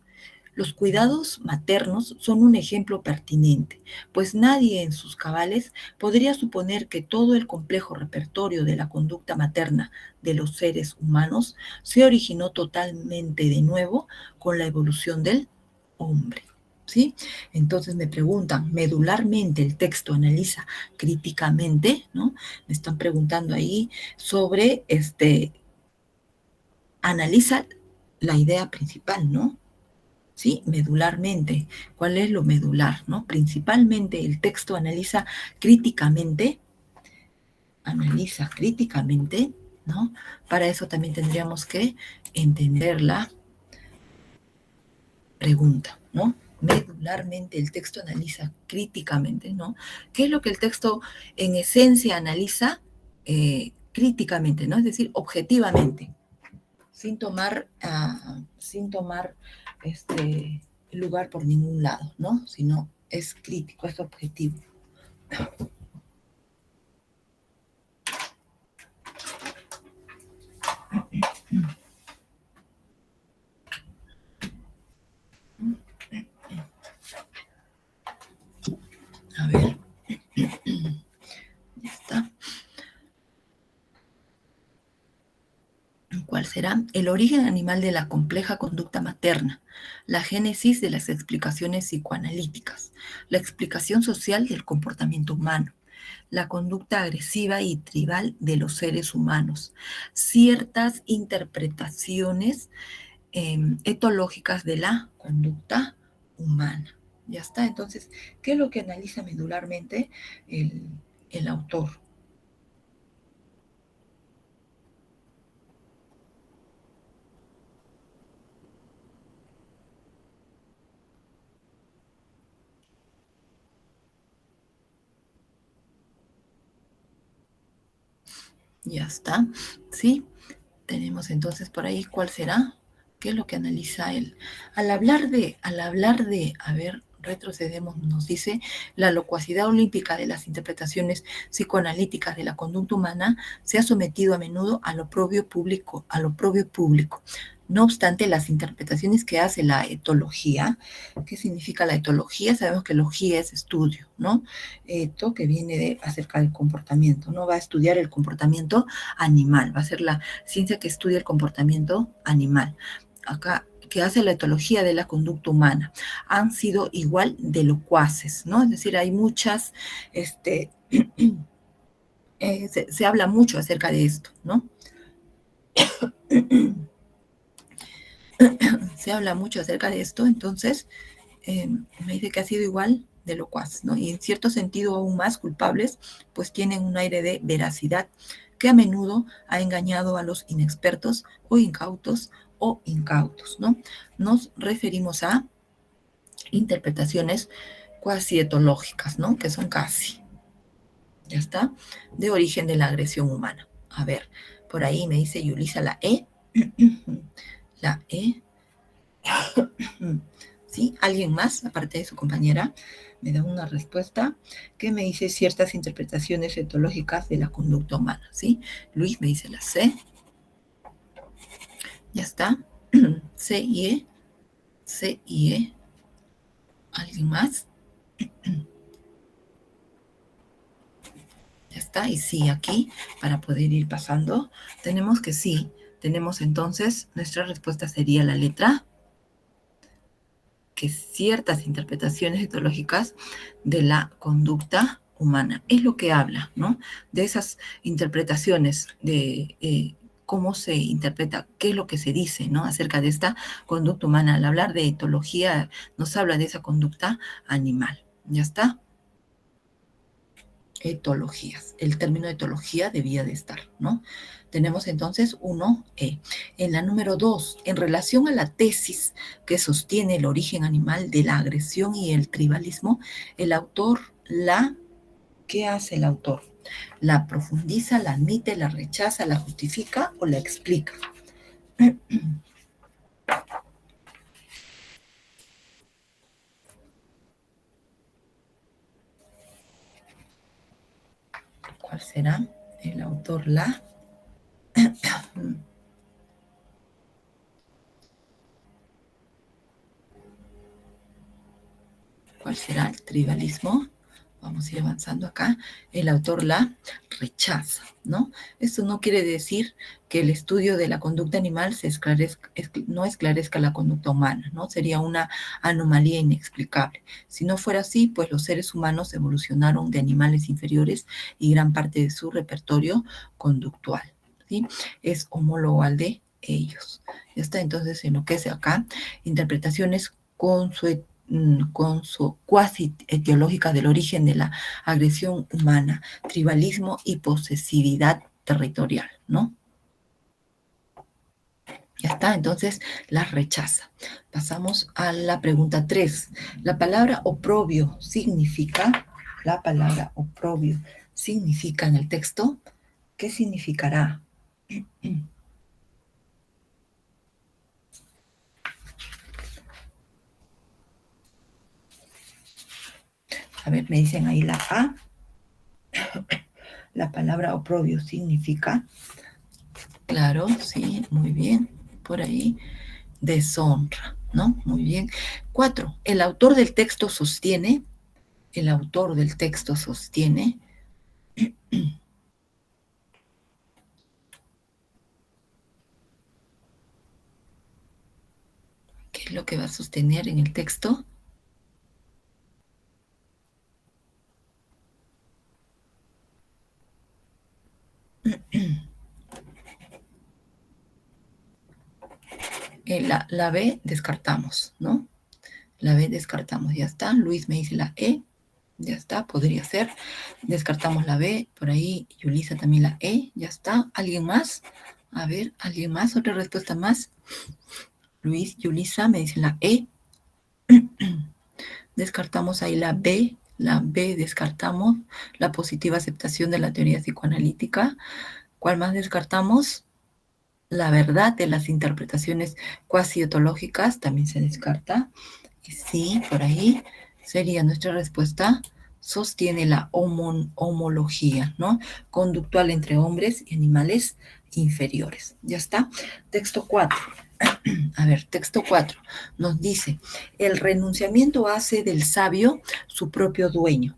S1: Los cuidados maternos son un ejemplo pertinente, pues nadie en sus cabales podría suponer que todo el complejo repertorio de la conducta materna de los seres humanos se originó totalmente de nuevo con la evolución del hombre. ¿Sí? Entonces me preguntan, medularmente el texto analiza críticamente, ¿no? Me están preguntando ahí sobre, analiza la idea principal, ¿no? ¿Sí? Medularmente. ¿Cuál es lo medular, no? Principalmente el texto analiza críticamente, ¿no? Para eso también tendríamos que entender la pregunta, ¿no? Medularmente el texto analiza críticamente, ¿no? ¿Qué es lo que el texto en esencia analiza críticamente, ¿no? Es decir, objetivamente, sin tomar lugar por ningún lado, ¿no? Sino es crítico, es objetivo. A ver, ya está. ¿Cuál será? El origen animal de la compleja conducta materna, la génesis de las explicaciones psicoanalíticas, la explicación social del comportamiento humano, la conducta agresiva y tribal de los seres humanos, ciertas interpretaciones etológicas de la conducta humana. Ya está, entonces, ¿qué es lo que analiza medularmente el autor? Ya está, ¿sí? Tenemos entonces por ahí cuál será, qué es lo que analiza él. A ver, retrocedemos, nos dice, la locuacidad olímpica de las interpretaciones psicoanalíticas de la conducta humana se ha sometido a menudo a lo propio público, No obstante, las interpretaciones que hace la etología, ¿qué significa la etología? Sabemos que logía es estudio, ¿no? Eto que viene de acerca del comportamiento, ¿no? Va a estudiar el comportamiento animal, va a ser la ciencia que estudia el comportamiento animal. Acá, que hace la etología de la conducta humana, han sido igual de locuaces, ¿no? Es decir, hay muchas, se habla mucho acerca de esto, ¿no? Se habla mucho acerca de esto, entonces me dice que ha sido igual de locuaz, ¿no? Y en cierto sentido aún más culpables, pues tienen un aire de veracidad que a menudo ha engañado a los inexpertos o incautos, ¿no? Nos referimos a interpretaciones cuasi etológicas, ¿no? Que son casi, ¿ya está? De origen de la agresión humana. A ver, por ahí me dice Yulisa la E. la E. ¿Sí? ¿Alguien más, aparte de su compañera, me da una respuesta que me dice ciertas interpretaciones etológicas de la conducta humana? ¿Sí? Luis me dice la C. Ya está. C y E. C y E. ¿Alguien más? Ya está. Y sí, aquí, para poder ir pasando, tenemos que sí. Tenemos entonces, nuestra respuesta sería la letra, que ciertas interpretaciones etológicas de la conducta humana. Es lo que habla, ¿no? De esas interpretaciones de cómo se interpreta, qué es lo que se dice, ¿no? Acerca de esta conducta humana. Al hablar de etología, nos habla de esa conducta animal. ¿Ya está? Etologías. El término etología debía de estar, ¿no? Tenemos entonces 1E. En la número 2, en relación a la tesis que sostiene el origen animal de la agresión y el tribalismo, el autor ¿qué hace el autor? ¿La profundiza, la admite, la rechaza, la justifica o la explica? ¿Cuál será? El autor ¿Cuál será el tribalismo? Vamos a ir avanzando acá. El autor la rechaza, ¿no? Esto no quiere decir que el estudio de la conducta animal no esclarezca la conducta humana, ¿no? Sería una anomalía inexplicable. Si no fuera así, pues los seres humanos evolucionaron de animales inferiores y gran parte de su repertorio conductual, ¿sí? Es homólogo al de ellos. Ya está, entonces, en lo que es acá, interpretaciones cuasi etiológica del origen de la agresión humana, tribalismo y posesividad territorial, ¿no? Ya está, entonces las rechaza. Pasamos a la pregunta 3. La palabra oprobio significa en el texto, ¿qué significará? A ver, me dicen ahí la A. La palabra oprobio significa, claro, sí, muy bien, por ahí, deshonra, ¿no? Muy bien. 4. El autor del texto sostiene, ¿qué es lo que va a sostener en el texto? La B descartamos, ¿no? La B descartamos, ya está. Luis me dice la E, ya está, podría ser. Descartamos la B, por ahí Yulisa también la E, ya está. ¿Alguien más? A ver, ¿alguien más? ¿Otra respuesta más? Luis, Yulisa me dicen la E. Descartamos ahí la B descartamos. La positiva aceptación de la teoría psicoanalítica. ¿Cuál más descartamos? La verdad de las interpretaciones cuasi etológicas también se descarta. Y sí, por ahí sería nuestra respuesta. Sostiene la homología, ¿no? Conductual entre hombres y animales inferiores. Ya está. Texto 4. A ver, texto 4 nos dice, el renunciamiento hace del sabio su propio dueño.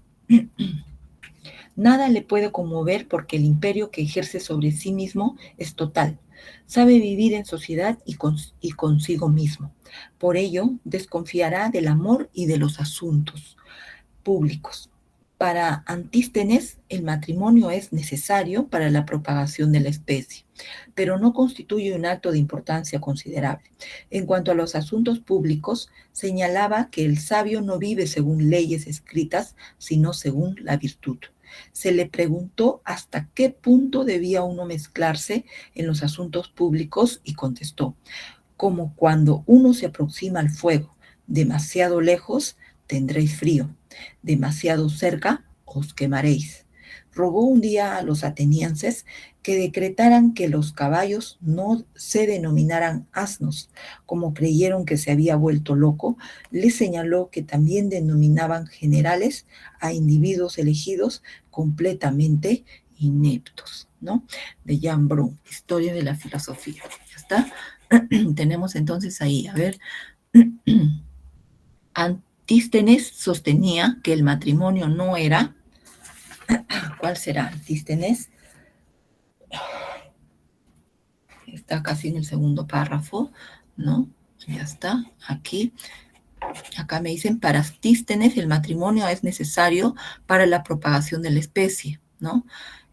S1: Nada le puede conmover porque el imperio que ejerce sobre sí mismo es total. Sabe vivir en sociedad y consigo mismo. Por ello, desconfiará del amor y de los asuntos públicos. Para Antístenes, el matrimonio es necesario para la propagación de la especie, pero no constituye un acto de importancia considerable. En cuanto a los asuntos públicos, señalaba que el sabio no vive según leyes escritas, sino según la virtud. Se le preguntó hasta qué punto debía uno mezclarse en los asuntos públicos y contestó, como cuando uno se aproxima al fuego, demasiado lejos tendréis frío, demasiado cerca os quemaréis. rogó un día a los atenienses que decretaran que los caballos no se denominaran asnos, como creyeron que se había vuelto loco. Le señaló que también denominaban generales a individuos elegidos completamente ineptos, ¿no? De Jan Brun, Historia de la Filosofía. ¿Ya está? Tenemos entonces ahí, a ver, Antístenes sostenía que el matrimonio no era, ¿cuál será Antístenes? Está casi en el segundo párrafo, ¿no? Ya está, aquí. Acá me dicen, para Antístenes el matrimonio es necesario para la propagación de la especie, ¿no?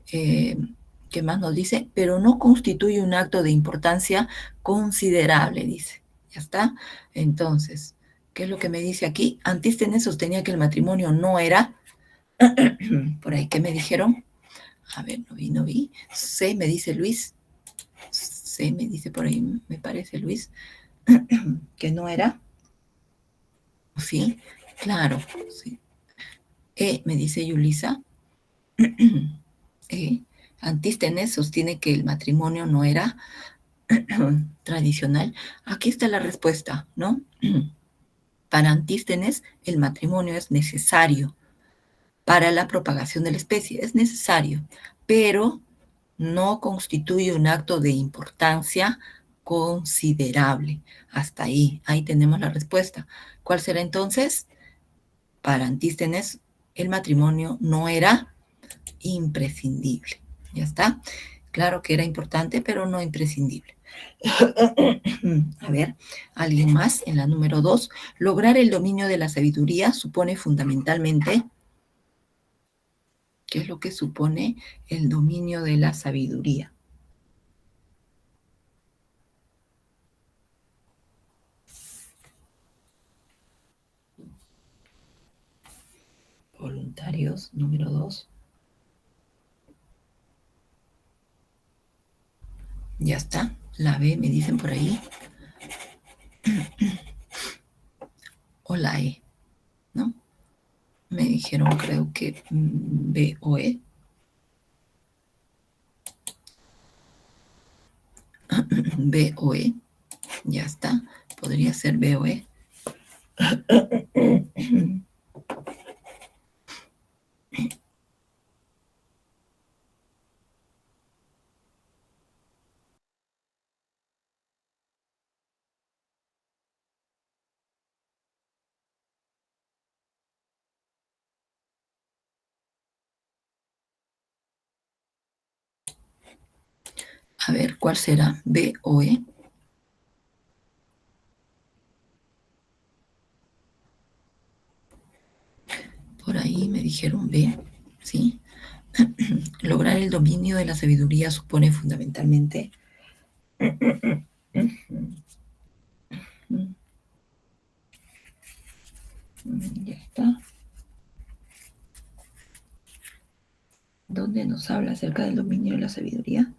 S1: ¿Qué más nos dice? Pero no constituye un acto de importancia considerable, dice. ¿Ya está? Entonces, ¿qué es lo que me dice aquí? Antístenes sostenía que el matrimonio no era, por ahí, ¿qué me dijeron? A ver, no vi. C, me dice Luis. C, me dice por ahí, me parece Luis, que no era. Sí, claro, sí. Me dice Yulisa. Antístenes sostiene que el matrimonio no era tradicional. Aquí está la respuesta, ¿no? Para Antístenes, el matrimonio es necesario para la propagación de la especie, es necesario, pero no constituye un acto de importancia considerable. Hasta ahí tenemos la respuesta. ¿Cuál será entonces? Para Antístenes, el matrimonio no era imprescindible. ¿Ya está? Claro que era importante, pero no imprescindible. A ver, alguien más en la número 2. Lograr el dominio de la sabiduría supone fundamentalmente, ¿qué es lo que supone el dominio de la sabiduría? Voluntarios, número 2. Ya está. La B, me dicen por ahí. O la E, ¿no? Me dijeron, creo que B o E. B o E. Ya está. Podría ser B o E. A ver, ¿cuál será? ¿B o E? Por ahí me dijeron B, ¿sí? Lograr el dominio de la sabiduría supone fundamentalmente... Ya está. ¿Dónde nos habla acerca del dominio de la sabiduría?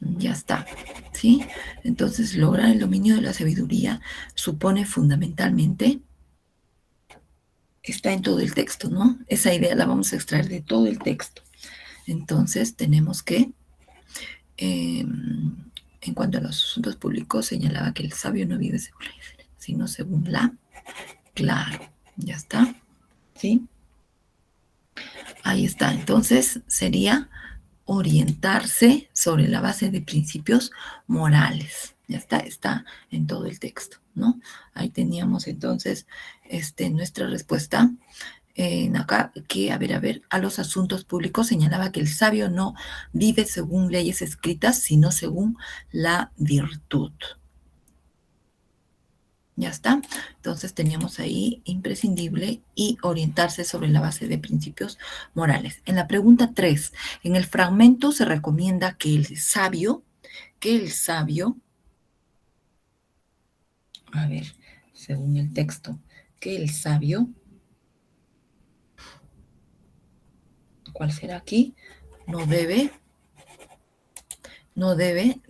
S1: Ya está, ¿sí? Entonces, lograr el dominio de la sabiduría supone fundamentalmente, está en todo el texto, ¿no? Esa idea la vamos a extraer de todo el texto. Entonces, tenemos que, en cuanto a los asuntos públicos, señalaba que el sabio no vive según la diferencia, sino según la, claro, ya está, ¿sí? Ahí está, entonces sería orientarse sobre la base de principios morales. Ya está en todo el texto, ¿no? Ahí teníamos entonces nuestra respuesta. Acá, que, a ver, a los asuntos públicos señalaba que el sabio no vive según leyes escritas, sino según la virtud. Ya está. Entonces teníamos ahí imprescindible y orientarse sobre la base de principios morales. En la pregunta 3, en el fragmento se recomienda que el sabio, a ver, según el texto, que el sabio, ¿cuál será aquí? No debe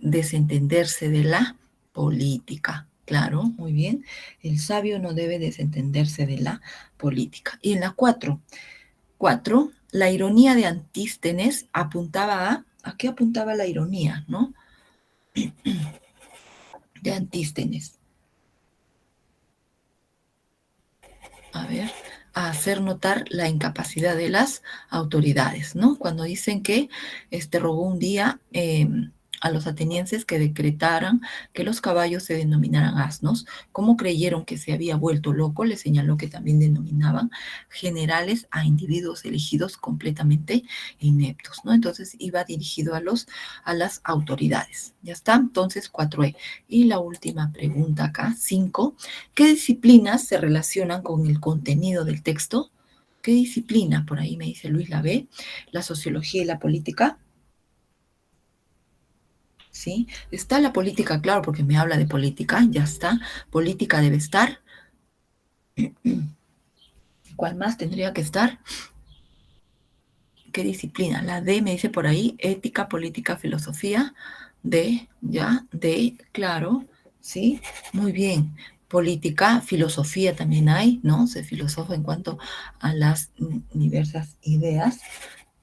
S1: desentenderse de la política. Claro, muy bien. El sabio no debe desentenderse de la política. Y en la 4, la ironía de Antístenes apuntaba ¿a qué apuntaba la ironía, no? De Antístenes. A ver, a hacer notar la incapacidad de las autoridades, ¿no? Cuando dicen que rogó un día a los atenienses que decretaran que los caballos se denominaran asnos, como creyeron que se había vuelto loco, le señaló que también denominaban generales a individuos elegidos completamente ineptos, ¿no? Entonces iba dirigido a las autoridades. ¿Ya está? Entonces 4E. Y la última pregunta acá, 5. ¿Qué disciplinas se relacionan con el contenido del texto? ¿Qué disciplina? Por ahí me dice Luis Labé. La sociología y la política. ¿Sí? Está la política, claro, porque me habla de política, ya está. Política debe estar. ¿Cuál más tendría que estar? ¿Qué disciplina? La D me dice por ahí, ética, política, filosofía. D, ya, D, claro, ¿sí? Muy bien. Política, filosofía también hay, ¿no? Se filosofa en cuanto a las diversas ideas.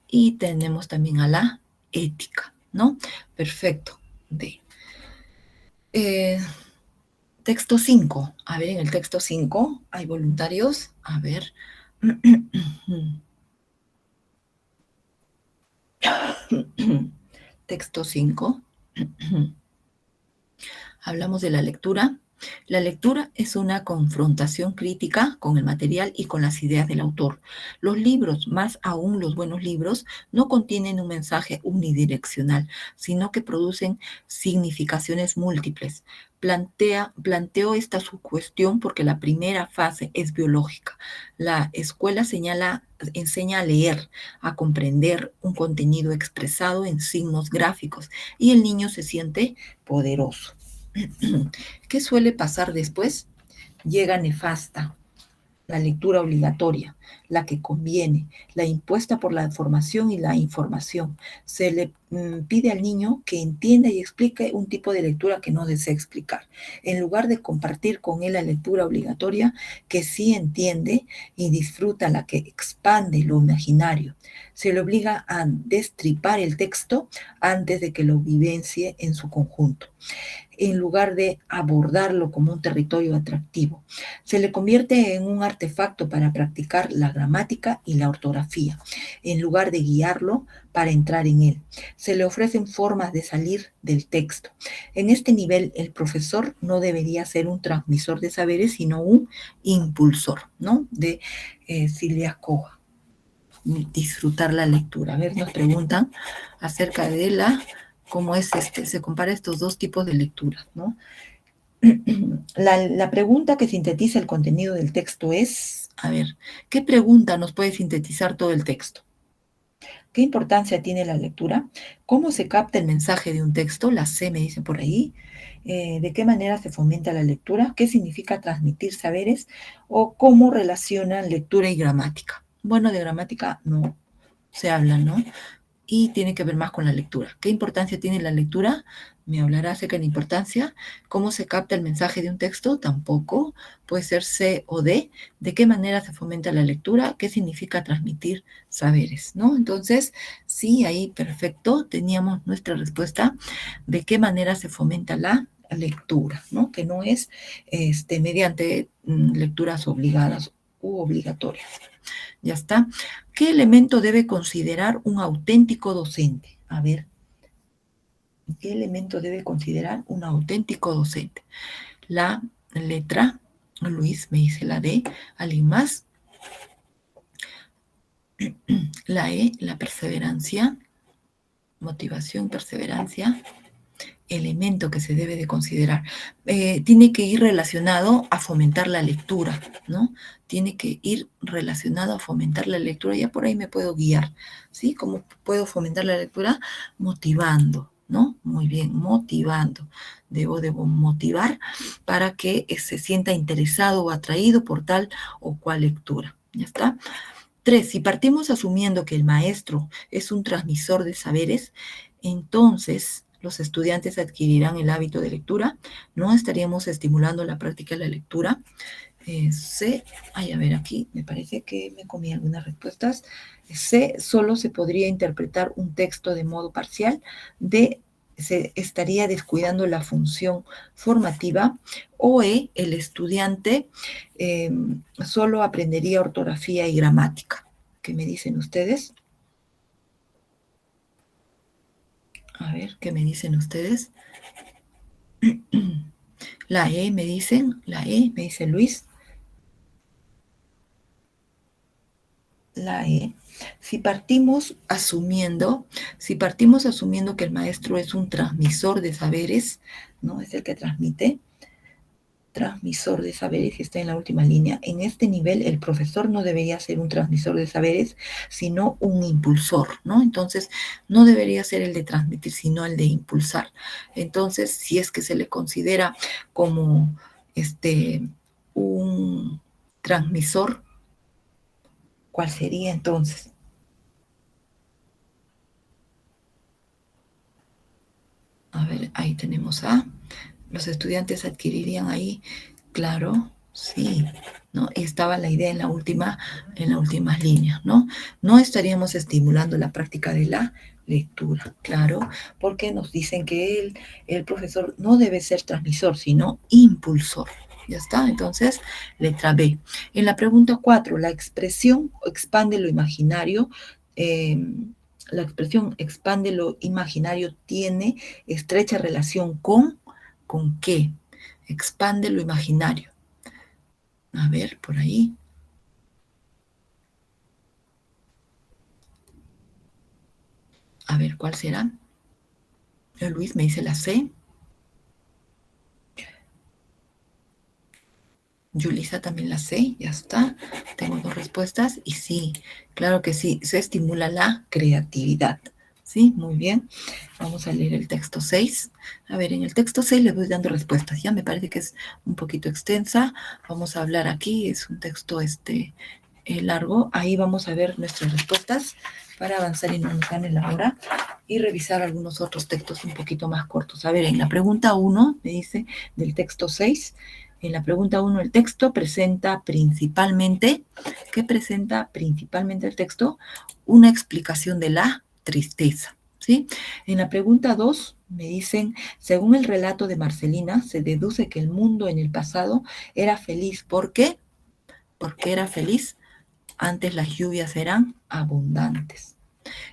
S1: Y tenemos también a la ética, ¿no? Perfecto. D. Texto 5. A ver, en el texto 5 hay voluntarios. A ver. Texto 5. Hablamos de la lectura. La lectura es una confrontación crítica con el material y con las ideas del autor. Los libros, más aún los buenos libros, no contienen un mensaje unidireccional, sino que producen significaciones múltiples. Planteo esta cuestión porque la primera fase es biológica. La escuela enseña a leer, a comprender un contenido expresado en signos gráficos y el niño se siente poderoso. ¿Qué suele pasar después? Llega nefasta, la lectura obligatoria, la que conviene, la impuesta por la formación y la información. Se le pide al niño que entienda y explique un tipo de lectura que no desea explicar, en lugar de compartir con él la lectura obligatoria que sí entiende y disfruta, la que expande lo imaginario. Se le obliga a destripar el texto antes de que lo vivencie en su conjunto, en lugar de abordarlo como un territorio atractivo. Se le convierte en un artefacto para practicar la gramática y la ortografía, en lugar de guiarlo para entrar en él. Se le ofrecen formas de salir del texto. En este nivel, el profesor no debería ser un transmisor de saberes, sino un impulsor, ¿no? De Silvia Coja. Disfrutar la lectura. A ver, nos preguntan acerca de cómo es se compara estos dos tipos de lectura, ¿no? La pregunta que sintetiza el contenido del texto es, a ver, ¿qué pregunta nos puede sintetizar todo el texto? ¿Qué importancia tiene la lectura? ¿Cómo se capta el mensaje de un texto? La C me dice por ahí. ¿De qué manera se fomenta la lectura? ¿Qué significa transmitir saberes? ¿O cómo relacionan lectura y gramática? Bueno, de gramática no se habla, ¿no? Y tiene que ver más con la lectura. ¿Qué importancia tiene la lectura? Me hablará acerca de la importancia. ¿Cómo se capta el mensaje de un texto? Tampoco. Puede ser C o D. ¿De qué manera se fomenta la lectura? ¿Qué significa transmitir saberes? ¿No? Entonces, sí, ahí perfecto. Teníamos nuestra respuesta. ¿De qué manera se fomenta la lectura? ¿No? Que no es mediante lecturas obligadas u obligatorias. Ya está. ¿Qué elemento debe considerar un auténtico docente? A ver, ¿qué elemento debe considerar un auténtico docente? La letra, Luis me dice la D, ¿alguien más? La E, la perseverancia, motivación, perseverancia. Elemento que se debe de considerar. Tiene que ir relacionado a fomentar la lectura, ¿no? Tiene que ir relacionado a fomentar la lectura. Ya por ahí me puedo guiar, ¿sí? ¿Cómo puedo fomentar la lectura? Motivando, ¿no? Muy bien, motivando. Debo motivar para que se sienta interesado o atraído por tal o cual lectura. ¿Ya está? 3. Si partimos asumiendo que el maestro es un transmisor de saberes, entonces los estudiantes adquirirán el hábito de lectura, no estaríamos estimulando la práctica de la lectura. C, a ver aquí, me parece que me comí algunas respuestas. C, solo se podría interpretar un texto de modo parcial. D, se estaría descuidando la función formativa. O E, el estudiante solo aprendería ortografía y gramática. ¿Qué me dicen ustedes? A ver, ¿qué me dicen ustedes? La E me dicen, la E me dice Luis. La E. Si partimos asumiendo que el maestro es un transmisor de saberes, ¿no? Es el que transmite, transmisor de saberes, y está en la última línea. En este nivel, el profesor no debería ser un transmisor de saberes, sino un impulsor, ¿no? Entonces, no debería ser el de transmitir, sino el de impulsar. Entonces, si es que se le considera como un transmisor, ¿cuál sería entonces? A ver, ahí tenemos A. Los estudiantes adquirirían ahí, claro, sí, ¿no? Y estaba la idea en las últimas líneas, ¿no? No estaríamos estimulando la práctica de la lectura, claro, porque nos dicen que el profesor no debe ser transmisor, sino impulsor. Ya está, entonces, letra B. En la pregunta 4, la expresión expande lo imaginario. La expresión expande lo imaginario tiene estrecha relación ¿con qué? Expande lo imaginario. A ver, por ahí. A ver, ¿cuál será? Luis me dice la C. Yulisa también la C, ya está. Tengo dos respuestas y sí, claro que sí, se estimula la creatividad. Sí, muy bien. Vamos a leer el texto 6. A ver, en el texto 6 le voy dando respuestas. Ya me parece que es un poquito extensa. Vamos a hablar aquí, es un texto largo. Ahí vamos a ver nuestras respuestas para avanzar y no nos gane la hora y revisar algunos otros textos un poquito más cortos. A ver, en la pregunta 1 me dice del texto 6. En la pregunta 1 el texto presenta principalmente, ¿qué presenta principalmente el texto? Una explicación de la tristeza, ¿sí? En la pregunta 2 me dicen, según el relato de Marcelina, se deduce que el mundo en el pasado era feliz. ¿Por qué? Porque era feliz. Antes las lluvias eran abundantes.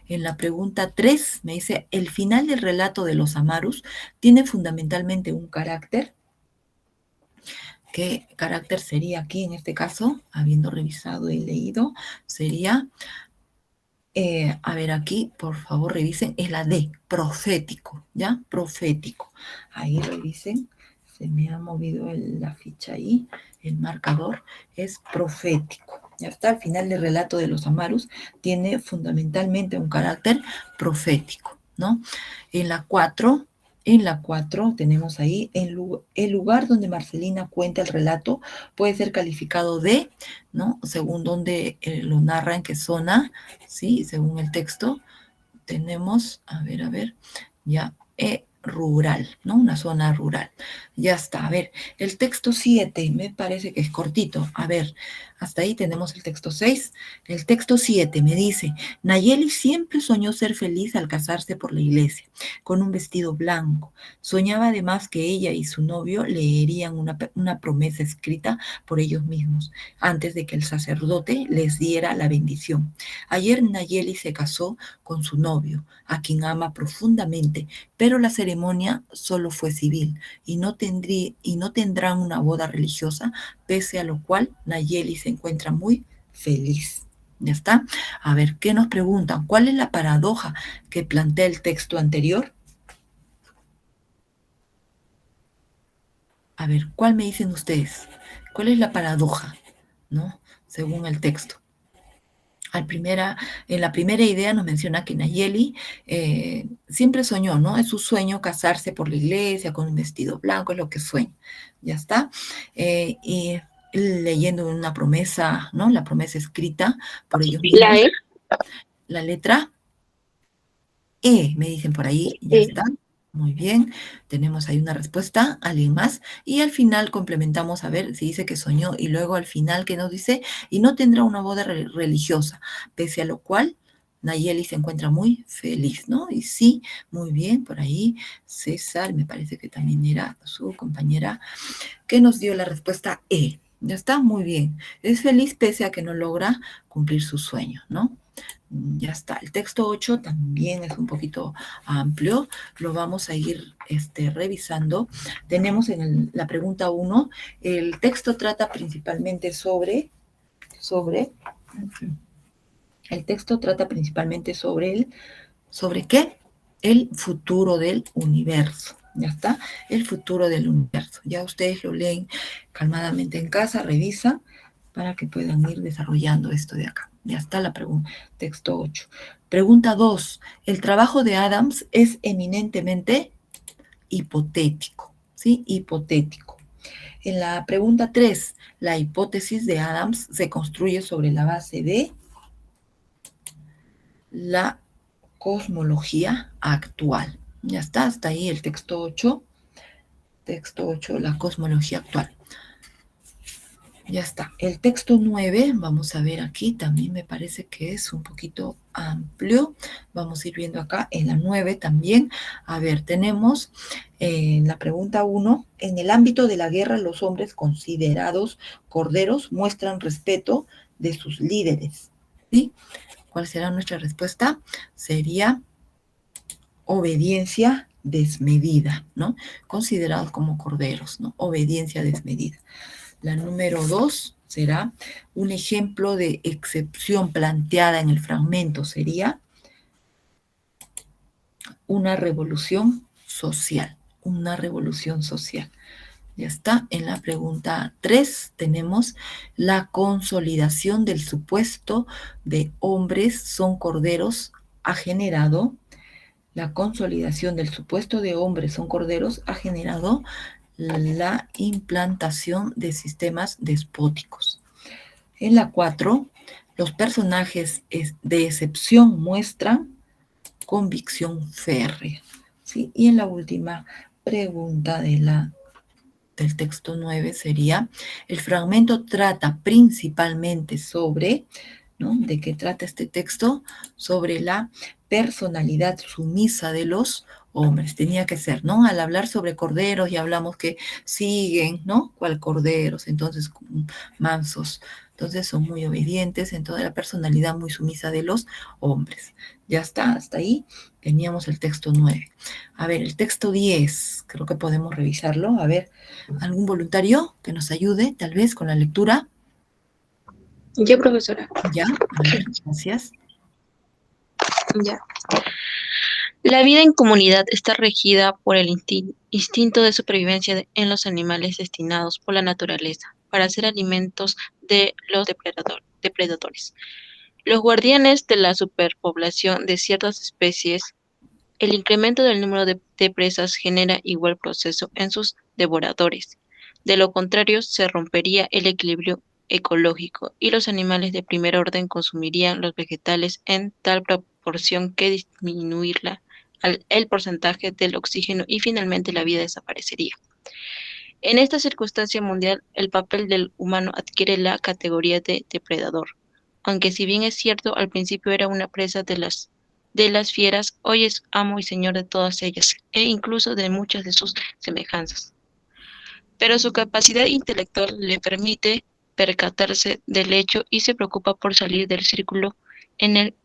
S1: En la pregunta 3 me dice, el final del relato de los Amarus tiene fundamentalmente un carácter. ¿Qué carácter sería aquí en este caso? Habiendo revisado y leído, sería, a ver aquí, por favor revisen, es la D, profético, ¿ya? Profético. Ahí revisen, se me ha movido la ficha ahí, el marcador, es profético. Ya está, al final del relato de los Amarus tiene fundamentalmente un carácter profético, ¿no? En la 4 tenemos ahí el lugar donde Marcelina cuenta el relato puede ser calificado de, ¿no? Según donde lo narra, en qué zona, ¿sí? Según el texto, tenemos, a ver, ya, rural, ¿no? Una zona rural. Ya está, a ver, el texto 7 me parece que es cortito. A ver, hasta ahí tenemos el texto 6. El texto 7 me dice, Nayeli siempre soñó ser feliz al casarse por la iglesia, con un vestido blanco. Soñaba además que ella y su novio leerían una promesa escrita por ellos mismos, antes de que el sacerdote les diera la bendición. Ayer Nayeli se casó con su novio, a quien ama profundamente, pero la ceremonia solo fue civil y no tendrán una boda religiosa, pese a lo cual Nayeli se encuentra muy feliz. ¿Ya está? A ver, ¿qué nos preguntan? ¿Cuál es la paradoja que plantea el texto anterior? A ver, ¿cuál me dicen ustedes? ¿Cuál es la paradoja, ¿no? Según el texto. En la primera idea nos menciona que Nayeli siempre soñó, ¿no? Es su sueño casarse por la iglesia con un vestido blanco, es lo que sueña. Ya está. Y leyendo una promesa, ¿no? La promesa escrita por ellos mismos.
S2: La E.
S1: La letra E, me dicen por ahí, ya está. Muy bien, tenemos ahí una respuesta, alguien más, y al final complementamos a ver si dice que soñó, y luego al final que nos dice, y no tendrá una boda religiosa, pese a lo cual Nayeli se encuentra muy feliz, ¿no? Y sí, muy bien, por ahí César, me parece que también era su compañera, que nos dio la respuesta E. Ya está, muy bien. Es feliz pese a que no logra cumplir sus sueños, ¿no? Ya está. El texto 8 también es un poquito amplio. Lo vamos a ir revisando. Tenemos en la pregunta 1, el texto trata principalmente el texto trata principalmente ¿sobre qué? El futuro del universo. Ya está, el futuro del universo. Ya ustedes lo leen calmadamente en casa, revisan para que puedan ir desarrollando esto de acá. Ya está la pregunta, texto 8. Pregunta 2. El trabajo de Adams es eminentemente hipotético, ¿sí? Hipotético. En la pregunta 3, la hipótesis de Adams se construye sobre la base de la cosmología actual. Ya está, hasta ahí el texto 8. Texto 8, la cosmología actual. Ya está. El texto 9, vamos a ver aquí, también me parece que es un poquito amplio. Vamos a ir viendo acá en la 9 también. A ver, tenemos en la pregunta 1, en el ámbito de la guerra los hombres considerados corderos muestran respeto de sus líderes. ¿Sí? ¿Cuál será nuestra respuesta? Sería obediencia desmedida, ¿no? Considerados como corderos, ¿no? Obediencia desmedida. La número 2 será un ejemplo de excepción planteada en el fragmento, sería una revolución social, una revolución social. Ya está. En la pregunta 3 tenemos la consolidación del supuesto de hombres son corderos ha generado. La consolidación del supuesto de hombres son corderos ha generado la implantación de sistemas despóticos. En la 4, los personajes de excepción muestran convicción férrea. ¿Sí? Y en la última pregunta del texto 9 sería, el fragmento trata principalmente sobre, ¿no? ¿De qué trata este texto? Sobre la personalidad sumisa de los hombres. Tenía que ser, ¿no? Al hablar sobre corderos y hablamos que siguen, ¿no? ¿Cuál corderos? Entonces, mansos. Entonces son muy obedientes en toda la personalidad muy sumisa de los hombres. Ya está, hasta ahí teníamos el texto 9. A ver, el texto 10, creo que podemos revisarlo. A ver, ¿algún voluntario que nos ayude, tal vez, con la lectura?
S2: Ya, profesora.
S1: Ya, a ver, gracias.
S2: Ya. La vida en comunidad está regida por el instinto de supervivencia en los animales destinados por la naturaleza para ser alimentos de los depredadores. Los guardianes de la superpoblación de ciertas especies, el incremento del número de presas genera igual proceso en sus devoradores. De lo contrario, se rompería el equilibrio ecológico y los animales de primer orden consumirían los vegetales en tal proporción que disminuirla el porcentaje del oxígeno y finalmente la vida desaparecería. En esta circunstancia mundial, el papel del humano adquiere la categoría de depredador, aunque si bien es cierto, al principio era una presa de las fieras, hoy es amo y señor de todas ellas, e incluso de muchas de sus semejanzas. Pero su capacidad intelectual le permite percatarse del hecho y se preocupa por salir del círculo en el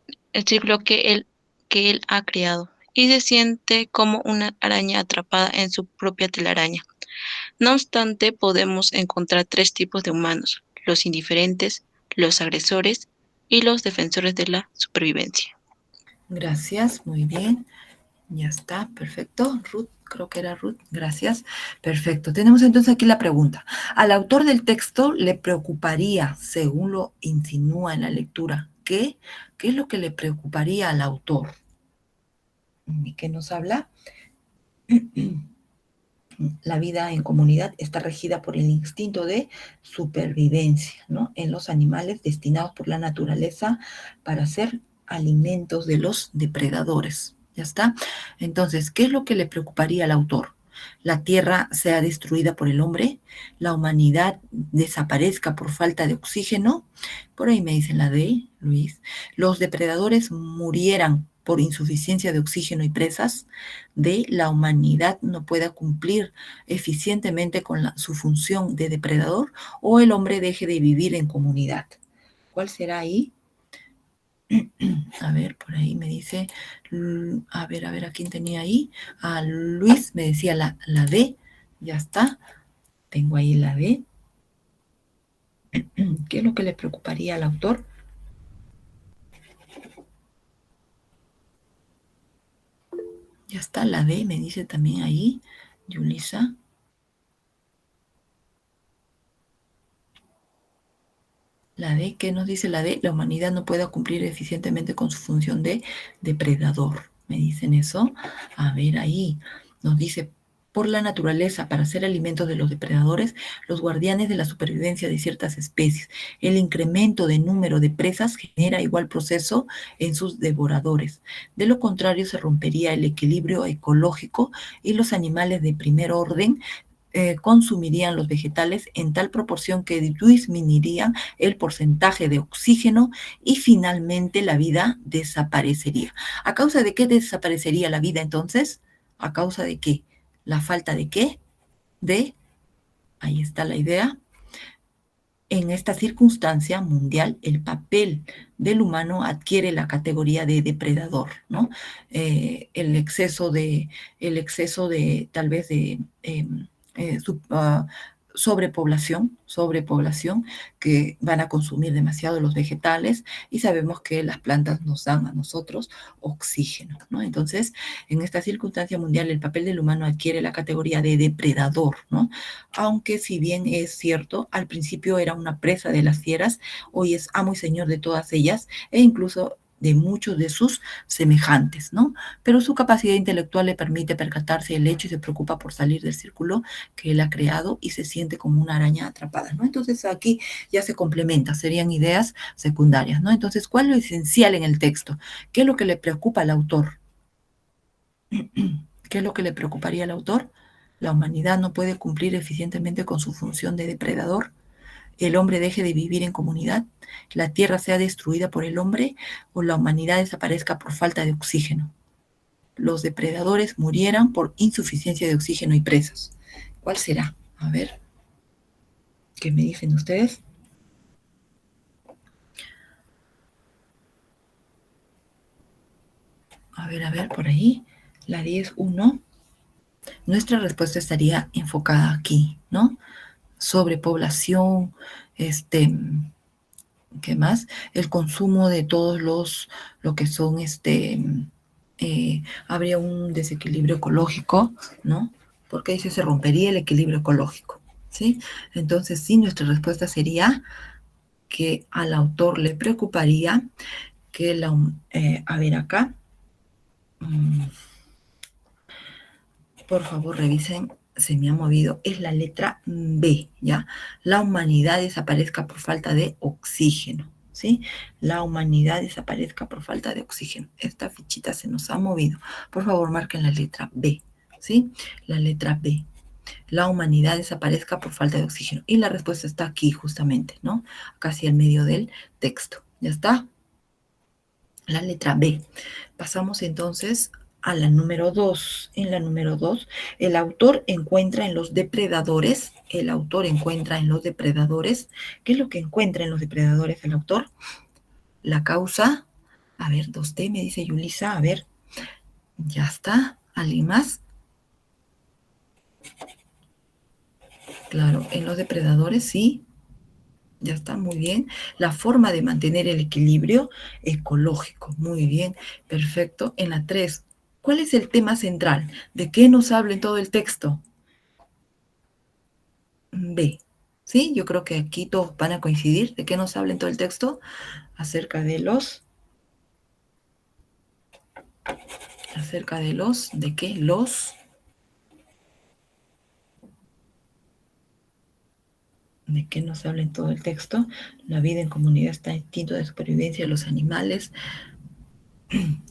S2: círculo que él ha creado, y se siente como una araña atrapada en su propia telaraña. No obstante, podemos encontrar tres tipos de humanos: los indiferentes, los agresores y los defensores de la supervivencia.
S1: Gracias, muy bien. Ya está, perfecto. Ruth, creo que era Ruth, gracias. Perfecto. Tenemos entonces aquí la pregunta. Al autor del texto le preocuparía, según lo insinúa en la lectura, ¿qué es lo que le preocuparía al autor? ¿Y qué nos habla? La vida en comunidad está regida por el instinto de supervivencia, ¿no? En los animales destinados por la naturaleza para ser alimentos de los depredadores. ¿Ya está? Entonces, ¿qué es lo que le preocuparía al autor? La tierra sea destruida por el hombre, la humanidad desaparezca por falta de oxígeno, por ahí me dicen la D, Luis, los depredadores murieran por insuficiencia de oxígeno y presas, D, la humanidad no pueda cumplir eficientemente con su función de depredador, o el hombre deje de vivir en comunidad. ¿Cuál será ahí? A ver, por ahí me dice, a ver, ¿a quién tenía ahí? A Luis me decía la D, ya está, tengo ahí la D. ¿Qué es lo que le preocuparía al autor? Ya está, la D me dice también ahí, Yulisa. La D, ¿qué nos dice la D? La humanidad no pueda cumplir eficientemente con su función de depredador. ¿Me dicen eso? A ver, ahí nos dice, por la naturaleza, para ser alimentos de los depredadores, los guardianes de la supervivencia de ciertas especies. El incremento de número de presas genera igual proceso en sus devoradores. De lo contrario, se rompería el equilibrio ecológico y los animales de primer orden consumirían los vegetales en tal proporción que disminuirían el porcentaje de oxígeno y finalmente la vida desaparecería. ¿A causa de qué desaparecería la vida entonces? ¿A causa de qué? ¿La falta de qué? De, ahí está la idea. En esta circunstancia mundial, el papel del humano adquiere la categoría de depredador, ¿no? El exceso de tal vez de sobrepoblación, que van a consumir demasiado los vegetales y sabemos que las plantas nos dan a nosotros oxígeno, ¿no? Entonces, en esta circunstancia mundial, el papel del humano adquiere la categoría de depredador, ¿no? Aunque si bien es cierto, al principio era una presa de las fieras, hoy es amo y señor de todas ellas e incluso de muchos de sus semejantes, ¿no? Pero su capacidad intelectual le permite percatarse del hecho y se preocupa por salir del círculo que él ha creado y se siente como una araña atrapada, ¿no? Entonces aquí ya se complementa, serían ideas secundarias, ¿no? Entonces, ¿cuál es lo esencial en el texto? ¿Qué es lo que le preocupa al autor? ¿Qué es lo que le preocuparía al autor? La humanidad no puede cumplir eficientemente con su función de depredador, el hombre deje de vivir en comunidad, la tierra sea destruida por el hombre o la humanidad desaparezca por falta de oxígeno. Los depredadores murieran por insuficiencia de oxígeno y presas. ¿Cuál será? A ver, ¿qué me dicen ustedes? A ver, por ahí. La 10.1. Nuestra respuesta estaría enfocada aquí, ¿no? Sobrepoblación, ¿qué más? El consumo de todos lo que son, habría un desequilibrio ecológico, ¿no? Porque dice se rompería el equilibrio ecológico, ¿sí? Entonces, sí, nuestra respuesta sería que al autor le preocuparía que a ver acá, por favor revisen, se me ha movido, es la letra B, ¿ya? La humanidad desaparezca por falta de oxígeno, ¿sí? La humanidad desaparezca por falta de oxígeno. Esta fichita se nos ha movido. Por favor, marquen la letra B, ¿sí? La letra B. La humanidad desaparezca por falta de oxígeno. Y la respuesta está aquí justamente, ¿no? Casi al medio del texto. ¿Ya está? La letra B. Pasamos entonces a la número 2. En la número 2, el autor encuentra en los depredadores, ¿qué es lo que encuentra en los depredadores el autor? La causa, a ver, 2D me dice Yulisa, a ver, ya está, ¿alguien más? Claro, en los depredadores sí, ya está, muy bien. La forma de mantener el equilibrio ecológico, muy bien, perfecto. En la 3, ¿cuál es el tema central? ¿De qué nos habla en todo el texto? B, ¿sí? Yo creo que aquí todos van a coincidir. ¿De qué nos habla en todo el texto? Acerca de ¿de qué? ¿De qué nos habla en todo el texto? La vida en comunidad está en instinto de supervivencia de los animales.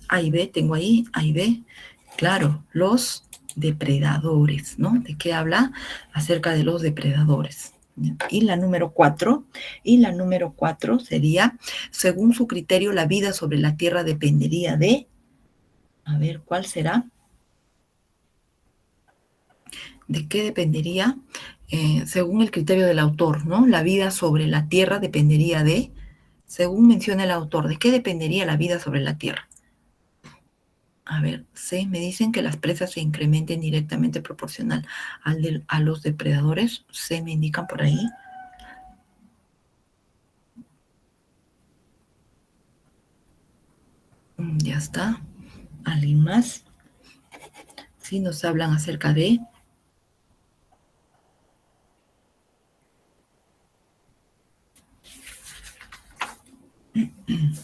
S1: A y B, tengo ahí, A y B. Claro, los depredadores, ¿no? ¿De qué habla? Acerca de los depredadores. Y la número 4, sería, según su criterio, la vida sobre la Tierra dependería de, a ver, ¿cuál será? ¿De qué dependería? Según el criterio del autor, ¿no? La vida sobre la Tierra dependería de, según menciona el autor, ¿de qué dependería la vida sobre la Tierra? A ver, C, me dicen que las presas se incrementen directamente proporcional a los depredadores. C, me indican por ahí. Ya está. ¿Alguien más? Sí, nos hablan acerca de...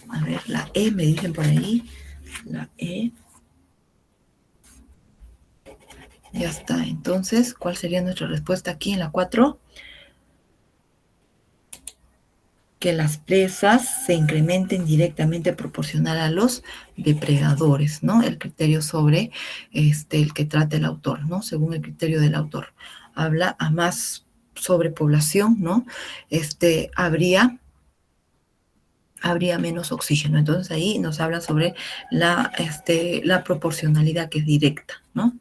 S1: A ver, la E, me dicen por ahí. La E. Ya está. Entonces, ¿cuál sería nuestra respuesta aquí en la 4? Que las presas se incrementen directamente proporcional a los depredadores, ¿no? El criterio sobre el que trata el autor, ¿no? Según el criterio del autor. Habla a más sobrepoblación, ¿no? Habría menos oxígeno. Entonces ahí nos habla sobre la proporcionalidad que es directa, ¿no?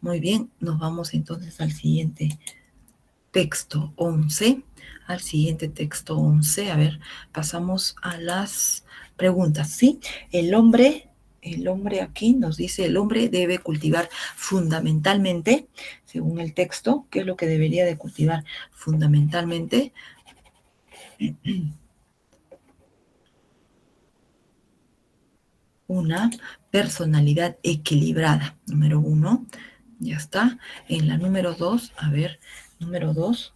S1: Muy bien, nos vamos entonces al siguiente texto 11, A ver, pasamos a las preguntas, ¿sí? El hombre aquí nos dice, el hombre debe cultivar fundamentalmente, según el texto, ¿qué es lo que debería de cultivar fundamentalmente? Una personalidad equilibrada, número 1, ya está. En la número 2, a ver, número 2,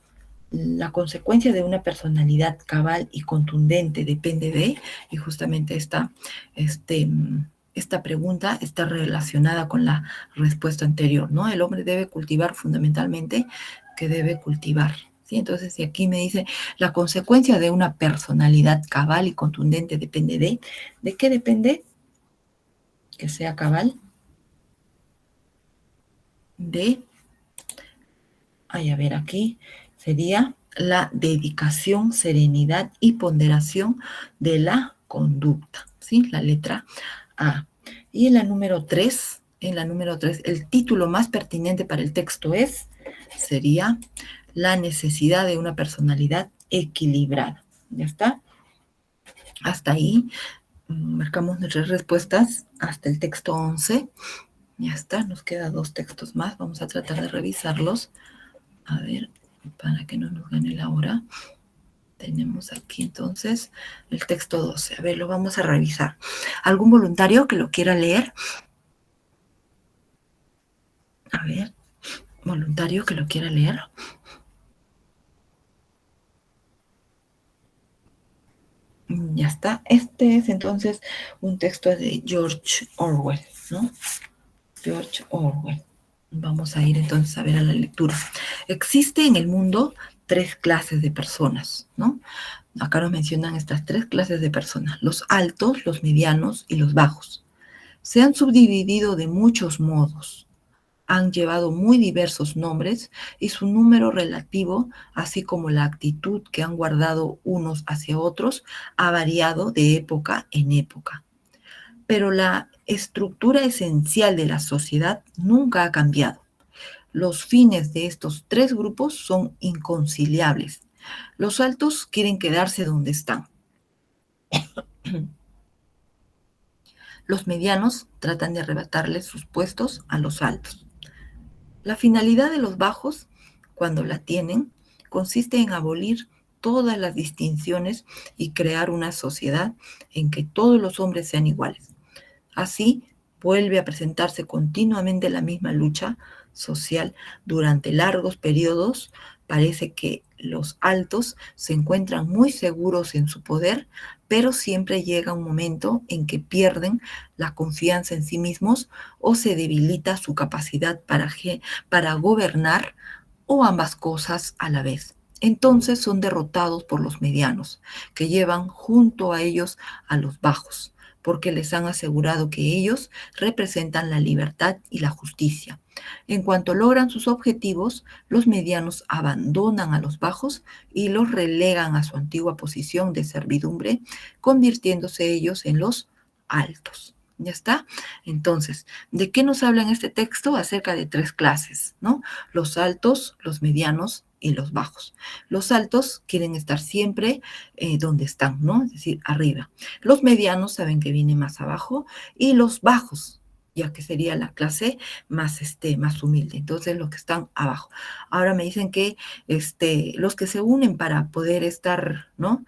S1: la consecuencia de una personalidad cabal y contundente depende de, y justamente esta pregunta está relacionada con la respuesta anterior, ¿no? El hombre debe cultivar fundamentalmente, que debe cultivar. ¿Sí? Entonces, si aquí me dice, la consecuencia de una personalidad cabal y contundente depende ¿de qué depende? Que sea cabal, a ver, aquí sería la dedicación, serenidad y ponderación de la conducta, ¿sí? La letra A. Y en la número 3, el título más pertinente para el texto sería la necesidad de una personalidad equilibrada. ¿Ya está? Hasta ahí marcamos nuestras respuestas hasta el texto 11. Ya está, nos quedan 2 textos más. Vamos a tratar de revisarlos. A ver, para que no nos gane la hora. Tenemos aquí entonces el texto 12. A ver, lo vamos a revisar. ¿Algún voluntario que lo quiera leer? A ver, voluntario que lo quiera leer. Ya está. Este es entonces un texto de George Orwell, ¿no? George Orwell. Vamos a ir entonces a ver a la lectura. Existe en el mundo 3 clases de personas, ¿no? Acá nos mencionan estas 3 clases de personas, los altos, los medianos y los bajos. Se han subdividido de muchos modos, han llevado muy diversos nombres y su número relativo, así como la actitud que han guardado unos hacia otros, ha variado de época en época. Pero la estructura esencial de la sociedad nunca ha cambiado. Los fines de estos 3 grupos son inconciliables. Los altos quieren quedarse donde están. Los medianos tratan de arrebatarles sus puestos a los altos. La finalidad de los bajos, cuando la tienen, consiste en abolir todas las distinciones y crear una sociedad en que todos los hombres sean iguales. Así, vuelve a presentarse continuamente la misma lucha social durante largos periodos. Parece que los altos se encuentran muy seguros en su poder, pero siempre llega un momento en que pierden la confianza en sí mismos o se debilita su capacidad para gobernar, o ambas cosas a la vez. Entonces son derrotados por los medianos, que llevan junto a ellos a los bajos, porque les han asegurado que ellos representan la libertad y la justicia. En cuanto logran sus objetivos, los medianos abandonan a los bajos y los relegan a su antigua posición de servidumbre, convirtiéndose ellos en los altos. ¿Ya está? Entonces, ¿de qué nos habla en este texto? Acerca de 3 clases, ¿no? Los altos, los medianos y los bajos. Los altos quieren estar siempre donde están, ¿no? Es decir, arriba. Los medianos saben que viene más abajo y los bajos, ya que sería la clase más humilde. Entonces, los que están abajo. Ahora me dicen que los que se unen para poder estar, ¿no?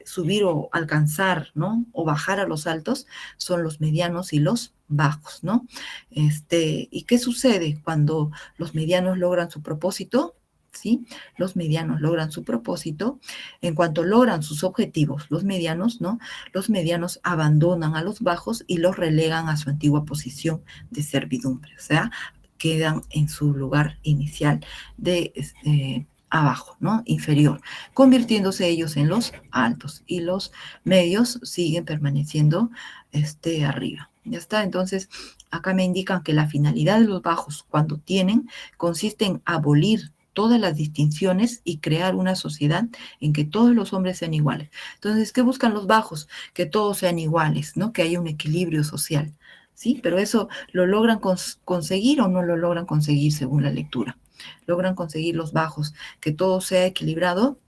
S1: Subir o alcanzar, ¿no? O bajar a los altos son los medianos y los bajos, ¿no? ¿Y qué sucede cuando los medianos logran su propósito? ¿Sí? Los medianos logran su propósito. En cuanto logran sus objetivos, los medianos, ¿no? Los medianos abandonan a los bajos y los relegan a su antigua posición de servidumbre, o sea, quedan en su lugar inicial de abajo, ¿no? Inferior, convirtiéndose ellos en los altos y los medios siguen permaneciendo arriba. Ya está, entonces acá me indican que la finalidad de los bajos cuando tienen consiste en abolir todas las distinciones y crear una sociedad en que todos los hombres sean iguales. Entonces, ¿qué buscan los bajos? Que todos sean iguales, ¿no? Que haya un equilibrio social, ¿sí? Pero eso lo logran conseguir o no lo logran conseguir según la lectura. Logran conseguir los bajos, que todo sea equilibrado.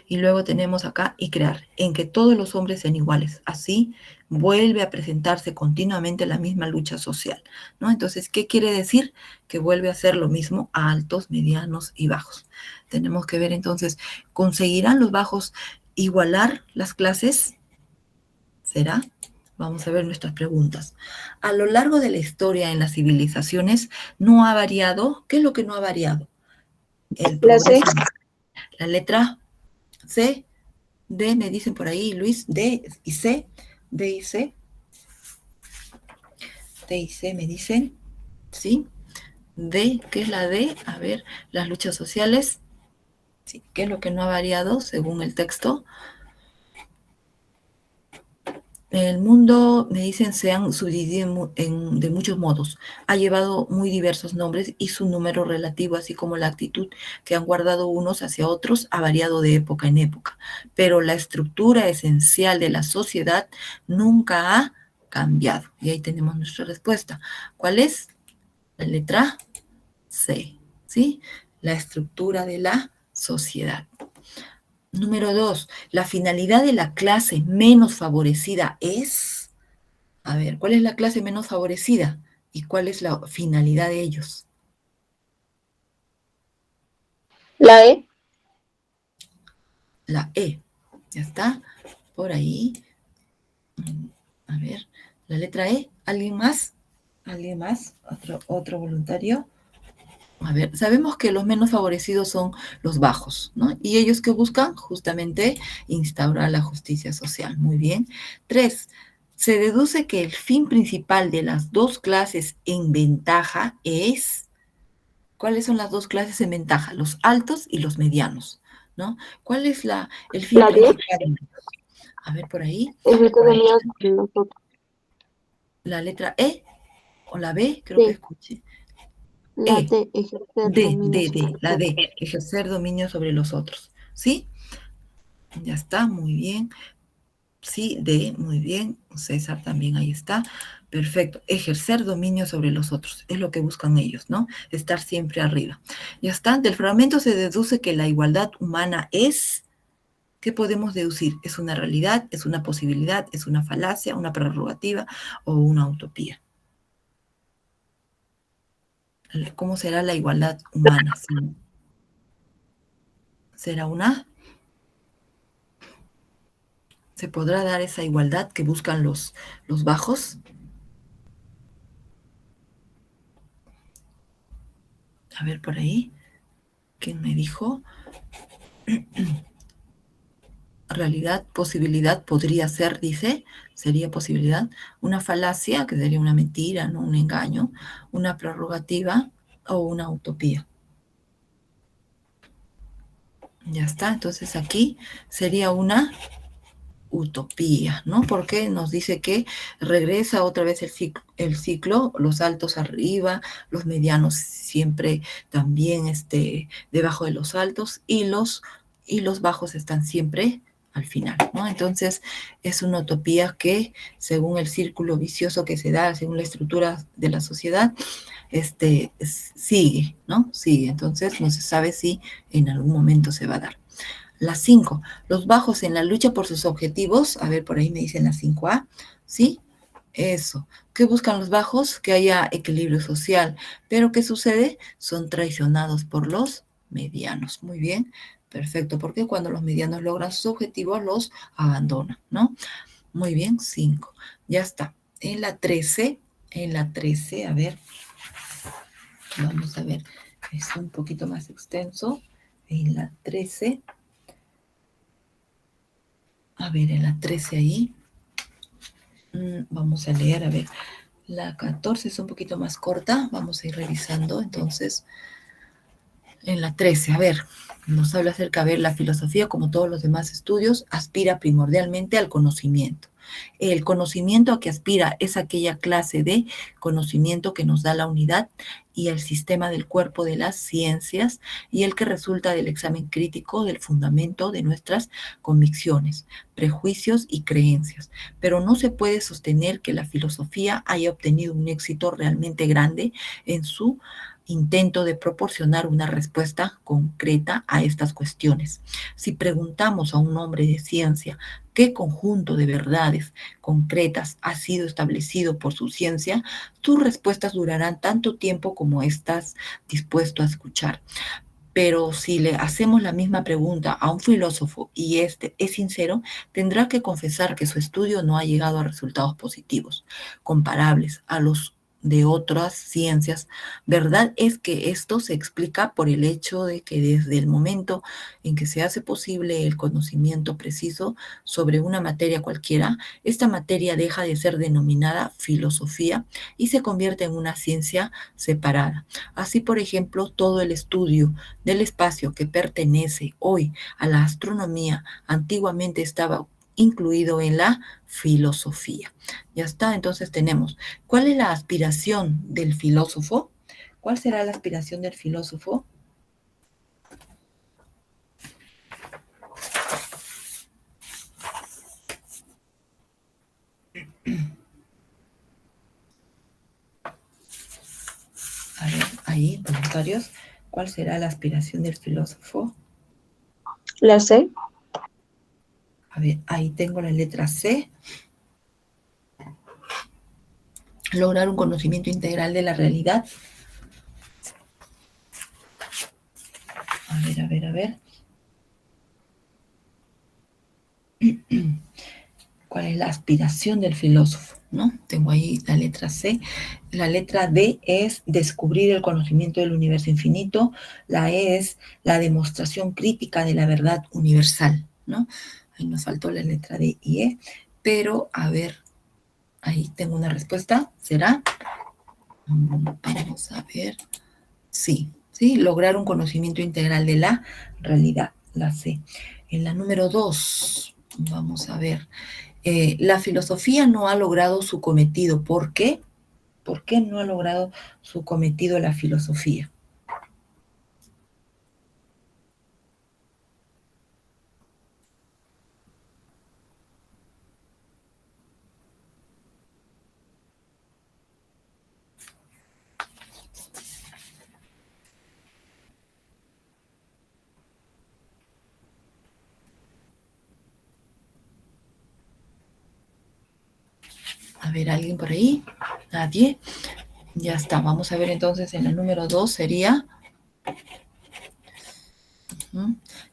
S1: Y luego tenemos acá y crear, en que todos los hombres sean iguales. Así vuelve a presentarse continuamente la misma lucha social, ¿no? Entonces, ¿qué quiere decir? Que vuelve a ser lo mismo a altos, medianos y bajos. Tenemos que ver entonces, ¿conseguirán los bajos igualar las clases? ¿Será? Vamos a ver nuestras preguntas. A lo largo de la historia en las civilizaciones no ha variado. ¿Qué es lo que no ha variado? El
S3: La C.
S1: progreso. La letra C, D, me dicen por ahí, Luis, D y C, D y C, D y C me dicen, ¿sí? D, ¿qué es la D? A ver, las luchas sociales, ¿sí? ¿Qué es lo que no ha variado según el texto? El mundo, me dicen, se han subdividido de muchos modos. Ha llevado muy diversos nombres y su número relativo, así como la actitud que han guardado unos hacia otros, ha variado de época en época. Pero la estructura esencial de la sociedad nunca ha cambiado. Y ahí tenemos nuestra respuesta. ¿Cuál es? La letra C, ¿sí? La estructura de la sociedad. Número 2, la finalidad de la clase menos favorecida es, a ver, ¿cuál es la clase menos favorecida? ¿Y cuál es la finalidad de ellos?
S3: La E.
S1: La E, ¿ya está? Por ahí. A ver, la letra E, ¿alguien más? ¿Alguien más? ¿Otro voluntario? A ver, sabemos que los menos favorecidos son los bajos, ¿no? Y ellos que buscan justamente instaurar la justicia social. Muy bien. 3. Se deduce que el fin principal de las dos clases en ventaja es, ¿cuáles son las dos clases en ventaja? Los altos y los medianos, ¿no? ¿Cuál es el fin
S3: La D.
S1: principal? A ver, por ahí.
S3: Ejercer dominio sobre nosotros.
S1: La letra E o la B, creo que
S3: Sí.
S1: escuché.
S3: La
S1: E.
S3: D. Ejercer
S1: D,
S3: dominio
S1: D,
S3: sobre
S1: D, la
S3: nosotros.
S1: D, ejercer dominio sobre los otros, ¿sí? Ya está, muy bien. Sí, D, muy bien. César también ahí está. Perfecto. Ejercer dominio sobre los otros. Es lo que buscan ellos, ¿no? Estar siempre arriba. Ya está. Del fragmento se deduce que la igualdad humana es... ¿Qué podemos deducir? ¿Es una realidad? ¿Es una posibilidad? ¿Es una falacia? ¿Una prerrogativa? ¿O una utopía? ¿Cómo será la igualdad humana? ¿Será una? ¿Se podrá dar esa igualdad que buscan los bajos? A ver por ahí. ¿Quién me dijo? Realidad, posibilidad, podría ser, dice, sería posibilidad. Una falacia, que sería una mentira, no un engaño. Una prerrogativa o una utopía. Ya está, entonces aquí sería una utopía, ¿no? Porque nos dice que regresa otra vez el ciclo, los altos arriba, los medianos siempre también debajo de los altos y los bajos están siempre al final, ¿no? Entonces es una utopía que, según el círculo vicioso que se da, según la estructura de la sociedad, sigue, ¿no? Sigue. Entonces no se sabe si en algún momento se va a dar. La 5, los bajos en la lucha por sus objetivos, a ver, por ahí me dicen la 5A, ¿sí? Eso. ¿Qué buscan los bajos? Que haya equilibrio social. Pero ¿qué sucede? Son traicionados por los medianos. Muy bien, perfecto, porque cuando los medianos logran sus objetivos, los abandonan, ¿no? Muy bien, 5. Ya está. En la 13, a ver, vamos a ver, es un poquito más extenso. En la 13, a ver, en la 13 ahí, vamos a leer, a ver, la 14 es un poquito más corta, vamos a ir revisando, entonces, en la 13, a ver, nos habla acerca de la filosofía, como todos los demás estudios, aspira primordialmente al conocimiento. El conocimiento a que aspira es aquella clase de conocimiento que nos da la unidad y el sistema del cuerpo de las ciencias y el que resulta del examen crítico del fundamento de nuestras convicciones, prejuicios y creencias. Pero no se puede sostener que la filosofía haya obtenido un éxito realmente grande en su intento de proporcionar una respuesta concreta a estas cuestiones. Si preguntamos a un hombre de ciencia qué conjunto de verdades concretas ha sido establecido por su ciencia, tus respuestas durarán tanto tiempo como estás dispuesto a escuchar. Pero si le hacemos la misma pregunta a un filósofo y este es sincero, tendrá que confesar que su estudio no ha llegado a resultados positivos, comparables a los de otras ciencias. Verdad es que esto se explica por el hecho de que desde el momento en que se hace posible el conocimiento preciso sobre una materia cualquiera, esta materia deja de ser denominada filosofía y se convierte en una ciencia separada. Así, por ejemplo, todo el estudio del espacio que pertenece hoy a la astronomía antiguamente estaba incluido en la filosofía. Ya está, entonces tenemos, ¿cuál es la aspiración del filósofo? ¿Cuál será la aspiración del filósofo? A ver, ahí, comentarios. ¿Cuál será la aspiración del filósofo?
S3: La C.
S1: A ver, ahí tengo la letra C. Lograr un conocimiento integral de la realidad. A ver. ¿Cuál es la aspiración del filósofo? ¿No? Tengo ahí la letra C. La letra D es descubrir el conocimiento del universo infinito. La E es la demostración crítica de la verdad universal, ¿no? Ahí nos faltó la letra D y E. Pero, a ver, ahí tengo una respuesta. ¿Será? Vamos a ver. Sí, lograr un conocimiento integral de la realidad, la C. En la número 2, vamos a ver. La filosofía no ha logrado su cometido. ¿Por qué? ¿Por qué no ha logrado su cometido la filosofía? A ver, ¿alguien por ahí? ¿Nadie? Ya está, vamos a ver entonces en la número 2 sería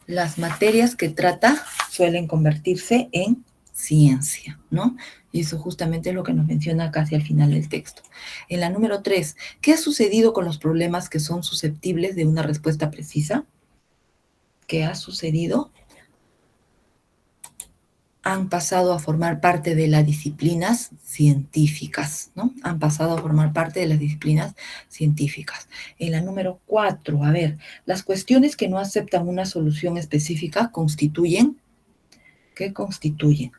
S1: las materias que trata suelen convertirse en ciencia, ¿no? Y eso justamente es lo que nos menciona casi al final del texto. En la número 3, ¿qué ha sucedido con los problemas que son susceptibles de una respuesta precisa? ¿Qué ha sucedido? Han pasado a formar parte de las disciplinas científicas, ¿no? Han pasado a formar parte de las disciplinas científicas. En la número 4, a ver, las cuestiones que no aceptan una solución específica constituyen, ¿qué constituyen?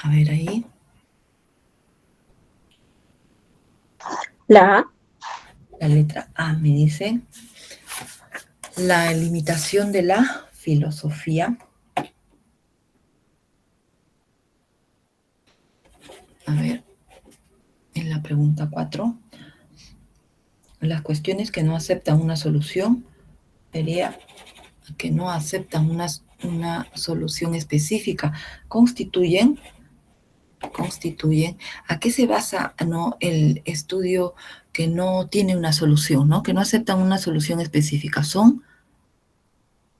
S1: A ver ahí.
S3: La A.
S1: La letra A me dice la limitación de la filosofía. A ver, en la pregunta 4, las cuestiones que no aceptan una solución sería que no aceptan una solución específica. Constituyen, ¿a qué se basa, no, el estudio que no tiene una solución, ¿no? Que no aceptan una solución específica? Son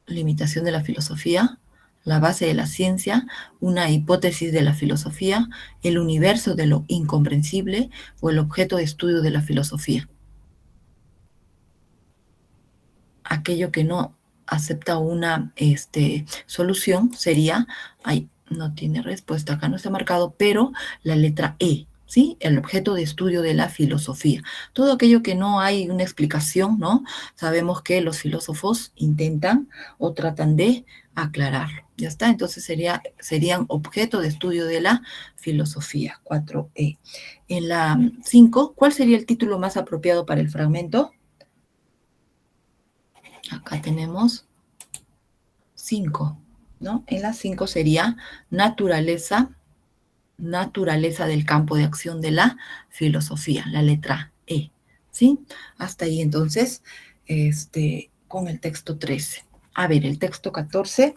S1: limitación de la filosofía, la base de la ciencia, una hipótesis de la filosofía, el universo de lo incomprensible o el objeto de estudio de la filosofía. Aquello que no acepta una solución sería, no tiene respuesta, acá no está marcado, pero la letra E, ¿sí? El objeto de estudio de la filosofía. Todo aquello que no hay una explicación, ¿no? Sabemos que los filósofos intentan o tratan de aclararlo. Ya está, entonces serían objeto de estudio de la filosofía, 4E. En la 5, ¿cuál sería el título más apropiado para el fragmento? Acá tenemos 5, ¿no? En la 5 sería naturaleza del campo de acción de la filosofía, la letra E, ¿sí? Hasta ahí entonces, con el texto 13. A ver, el texto 14,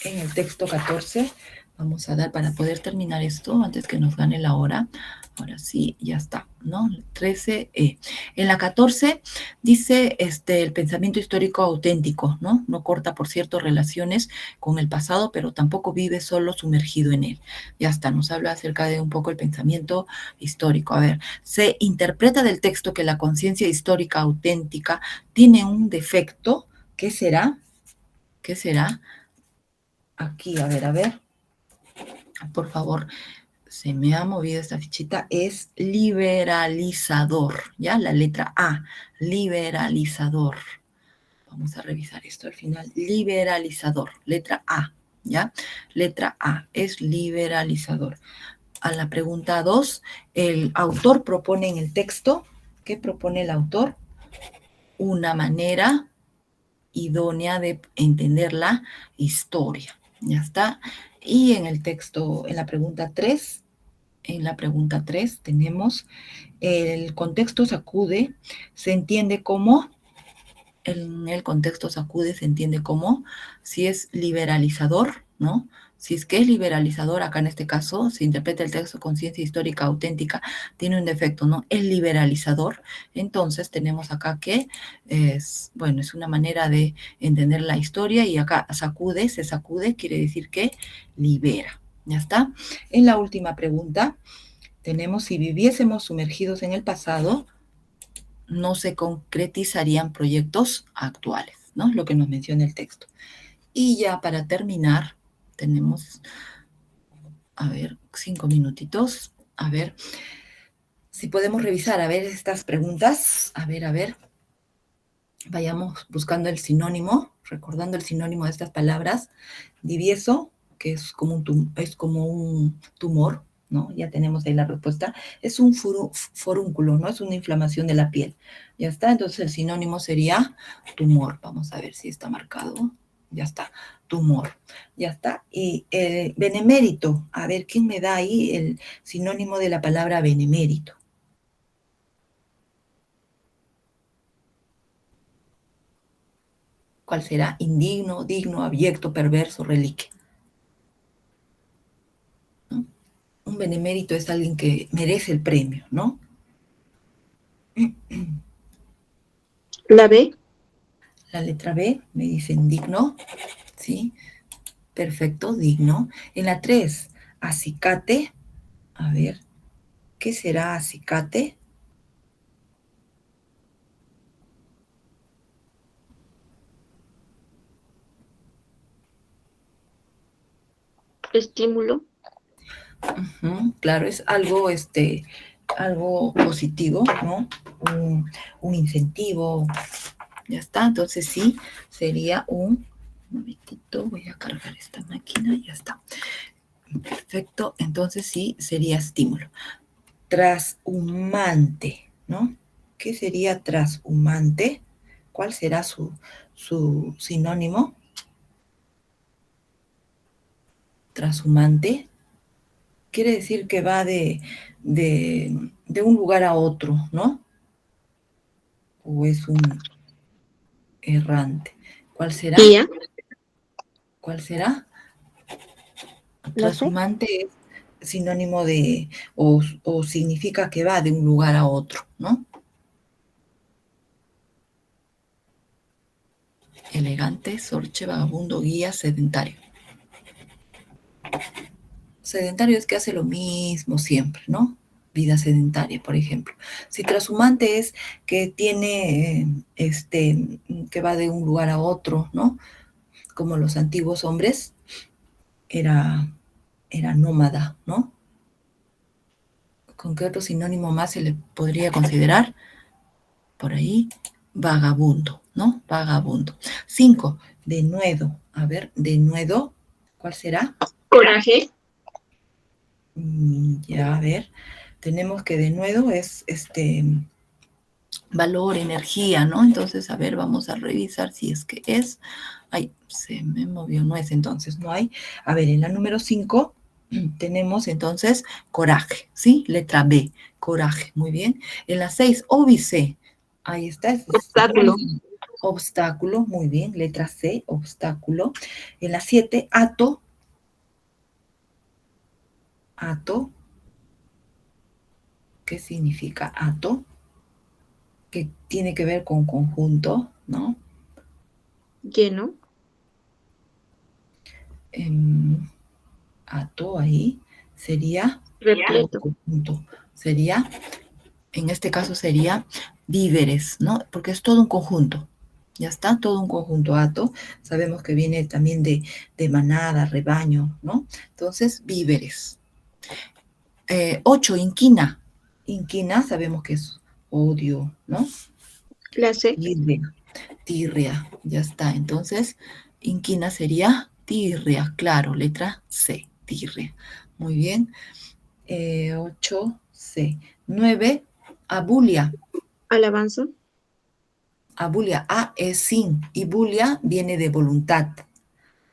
S1: en el texto 14 vamos a dar para poder terminar esto antes que nos gane la hora. Ahora sí, ya está, ¿no? 13E. En la 14 dice el pensamiento histórico auténtico, ¿no? No corta, por cierto, relaciones con el pasado, pero tampoco vive solo sumergido en él. Ya está, nos habla acerca de un poco el pensamiento histórico. A ver, se interpreta del texto que la conciencia histórica auténtica tiene un defecto. ¿Qué será? ¿Qué será? Aquí, a ver. Por favor, se me ha movido esta fichita, es liberalizador, ¿ya? La letra A, liberalizador. Vamos a revisar esto al final. Liberalizador, letra A, ¿ya? Letra A, es liberalizador. A la pregunta 2, el autor propone en el texto, ¿qué propone el autor? Una manera idónea de entender la historia, ¿ya está? Y en el texto, en la pregunta 3, tenemos el contexto sacude, se entiende como, en el contexto sacude se entiende como, si es liberalizador, ¿no? Si es que es liberalizador, acá en este caso se interpreta el texto conciencia histórica auténtica, tiene un defecto, ¿no? Es liberalizador, entonces tenemos acá que es una manera de entender la historia y acá se sacude, quiere decir que libera, ¿ya está? En la última pregunta tenemos, si viviésemos sumergidos en el pasado, no se concretizarían proyectos actuales, ¿no? Lo que nos menciona el texto. Y ya para terminar, tenemos, 5 minutitos. A ver, si podemos revisar, estas preguntas. A ver. Vayamos buscando el sinónimo, recordando el sinónimo de estas palabras. Divieso, que es como un tumor, ¿no? Ya tenemos ahí la respuesta. Es un forúnculo, ¿no? Es una inflamación de la piel. Ya está, entonces el sinónimo sería tumor. Vamos a ver si está marcado. Ya está, tumor. Ya está. Y benemérito, a ver, ¿quién me da ahí el sinónimo de la palabra benemérito? ¿Cuál será? Indigno, digno, abyecto, perverso, reliquia. ¿No? Un benemérito es alguien que merece el premio, ¿no?
S3: La B.
S1: La letra B me dice indigno, ¿sí? Perfecto, digno. En la 3, acicate. A ver, ¿qué será acicate?
S3: Estímulo.
S1: Claro, es algo, algo positivo, ¿no? Un incentivo. Ya está, entonces sí, sería un momentito, voy a cargar esta máquina, ya está. Perfecto. Perfecto, entonces sí, sería estímulo. Trashumante, ¿no? ¿Qué sería trashumante? ¿Cuál será su sinónimo? Trashumante quiere decir que va de un lugar a otro, ¿no? O es un errante. ¿Cuál será?
S3: Guía.
S1: ¿Cuál será?
S3: La C.
S1: Trashumante es sinónimo de, o significa que va de un lugar a otro, ¿no? Elegante, sorche, vagabundo, guía, sedentario. Sedentario es que hace lo mismo siempre, ¿no? Vida sedentaria, por ejemplo. Si trashumante es que tiene, que va de un lugar a otro, ¿no? Como los antiguos hombres, era nómada, ¿no? ¿Con qué otro sinónimo más se le podría considerar? Por ahí, vagabundo, ¿no? Vagabundo. 5, denuedo. A ver, denuedo, ¿cuál será?
S3: Coraje.
S1: Ya, a ver, tenemos que denuedo es valor, energía, ¿no? Entonces, a ver, vamos a revisar si es que es. Ay, se me movió, no es entonces, no hay. A ver, en la número 5 tenemos entonces coraje, ¿sí? Letra B, coraje, muy bien. En la 6, óbice, ahí está.
S3: Obstáculo.
S1: Obstáculo, muy bien. Letra C, obstáculo. En la 7, ato. Ato. ¿Qué significa ato? Que tiene que ver con conjunto, ¿no?
S3: Lleno.
S1: Ato ahí sería todo
S3: Repleto.
S1: conjunto. Sería, en este caso sería víveres, ¿no? Porque es todo un conjunto. Ya está, todo un conjunto ato. Sabemos que viene también de manada, rebaño, ¿no? Entonces, víveres. 8, inquina. Inquina, sabemos que es odio, ¿no?
S3: La C.
S1: Tirria, tirria, ya está. Entonces, inquina sería tirria, claro, letra C, tirria. Muy bien. 8, C. 9, abulia.
S3: Alabanza.
S1: Abulia, A es sin, y bulia viene de voluntad.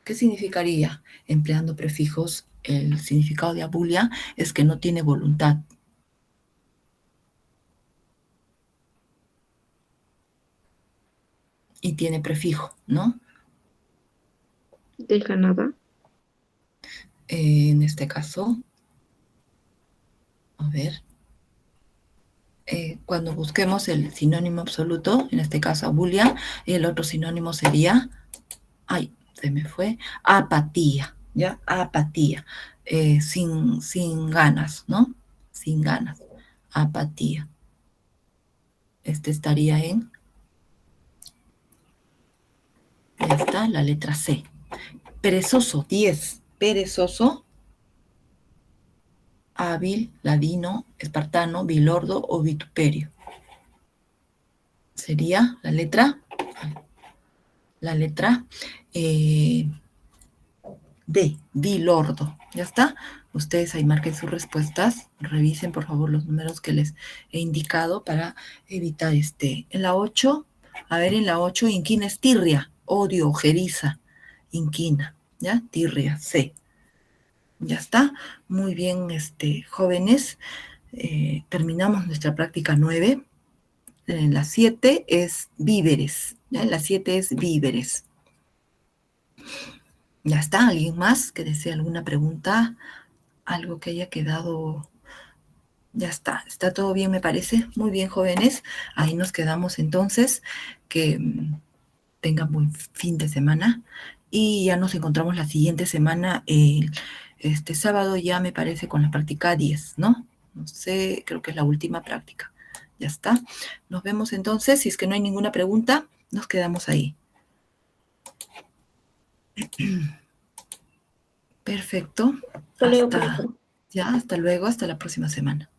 S1: ¿Qué significaría? Empleando prefijos, el significado de abulia es que no tiene voluntad. Y tiene prefijo, ¿no?
S3: Deja nada.
S1: En este caso, a ver, cuando busquemos el sinónimo absoluto, en este caso abulia, el otro sinónimo sería, ay, se me fue, apatía, ¿ya? Apatía, sin ganas, ¿no? Sin ganas, apatía. Este estaría en, ya está, la letra C. Perezoso, 10, perezoso, hábil, ladino, espartano, bilordo o vituperio. Sería la letra D, bilordo. ¿Ya está? Ustedes ahí marquen sus respuestas, revisen por favor los números que les he indicado para evitar En la 8, a ver, en la 8, inquina es tirria, odio, ojeriza, inquina, ¿ya? Tirria, C. Ya está, muy bien, jóvenes, terminamos nuestra práctica 9. En la 7 es víveres, ¿ya? En la 7 es víveres. Ya está, ¿alguien más que desee alguna pregunta? Algo que haya quedado. Ya está todo bien, me parece. Muy bien, jóvenes. Ahí nos quedamos entonces. Que tengan buen fin de semana. Y ya nos encontramos la siguiente semana, este sábado ya me parece con la práctica 10, ¿no? No sé, creo que es la última práctica. Ya está. Nos vemos entonces. Si es que no hay ninguna pregunta, nos quedamos ahí. Perfecto.
S3: Hasta luego, profesor.
S1: Hasta luego, hasta la próxima semana.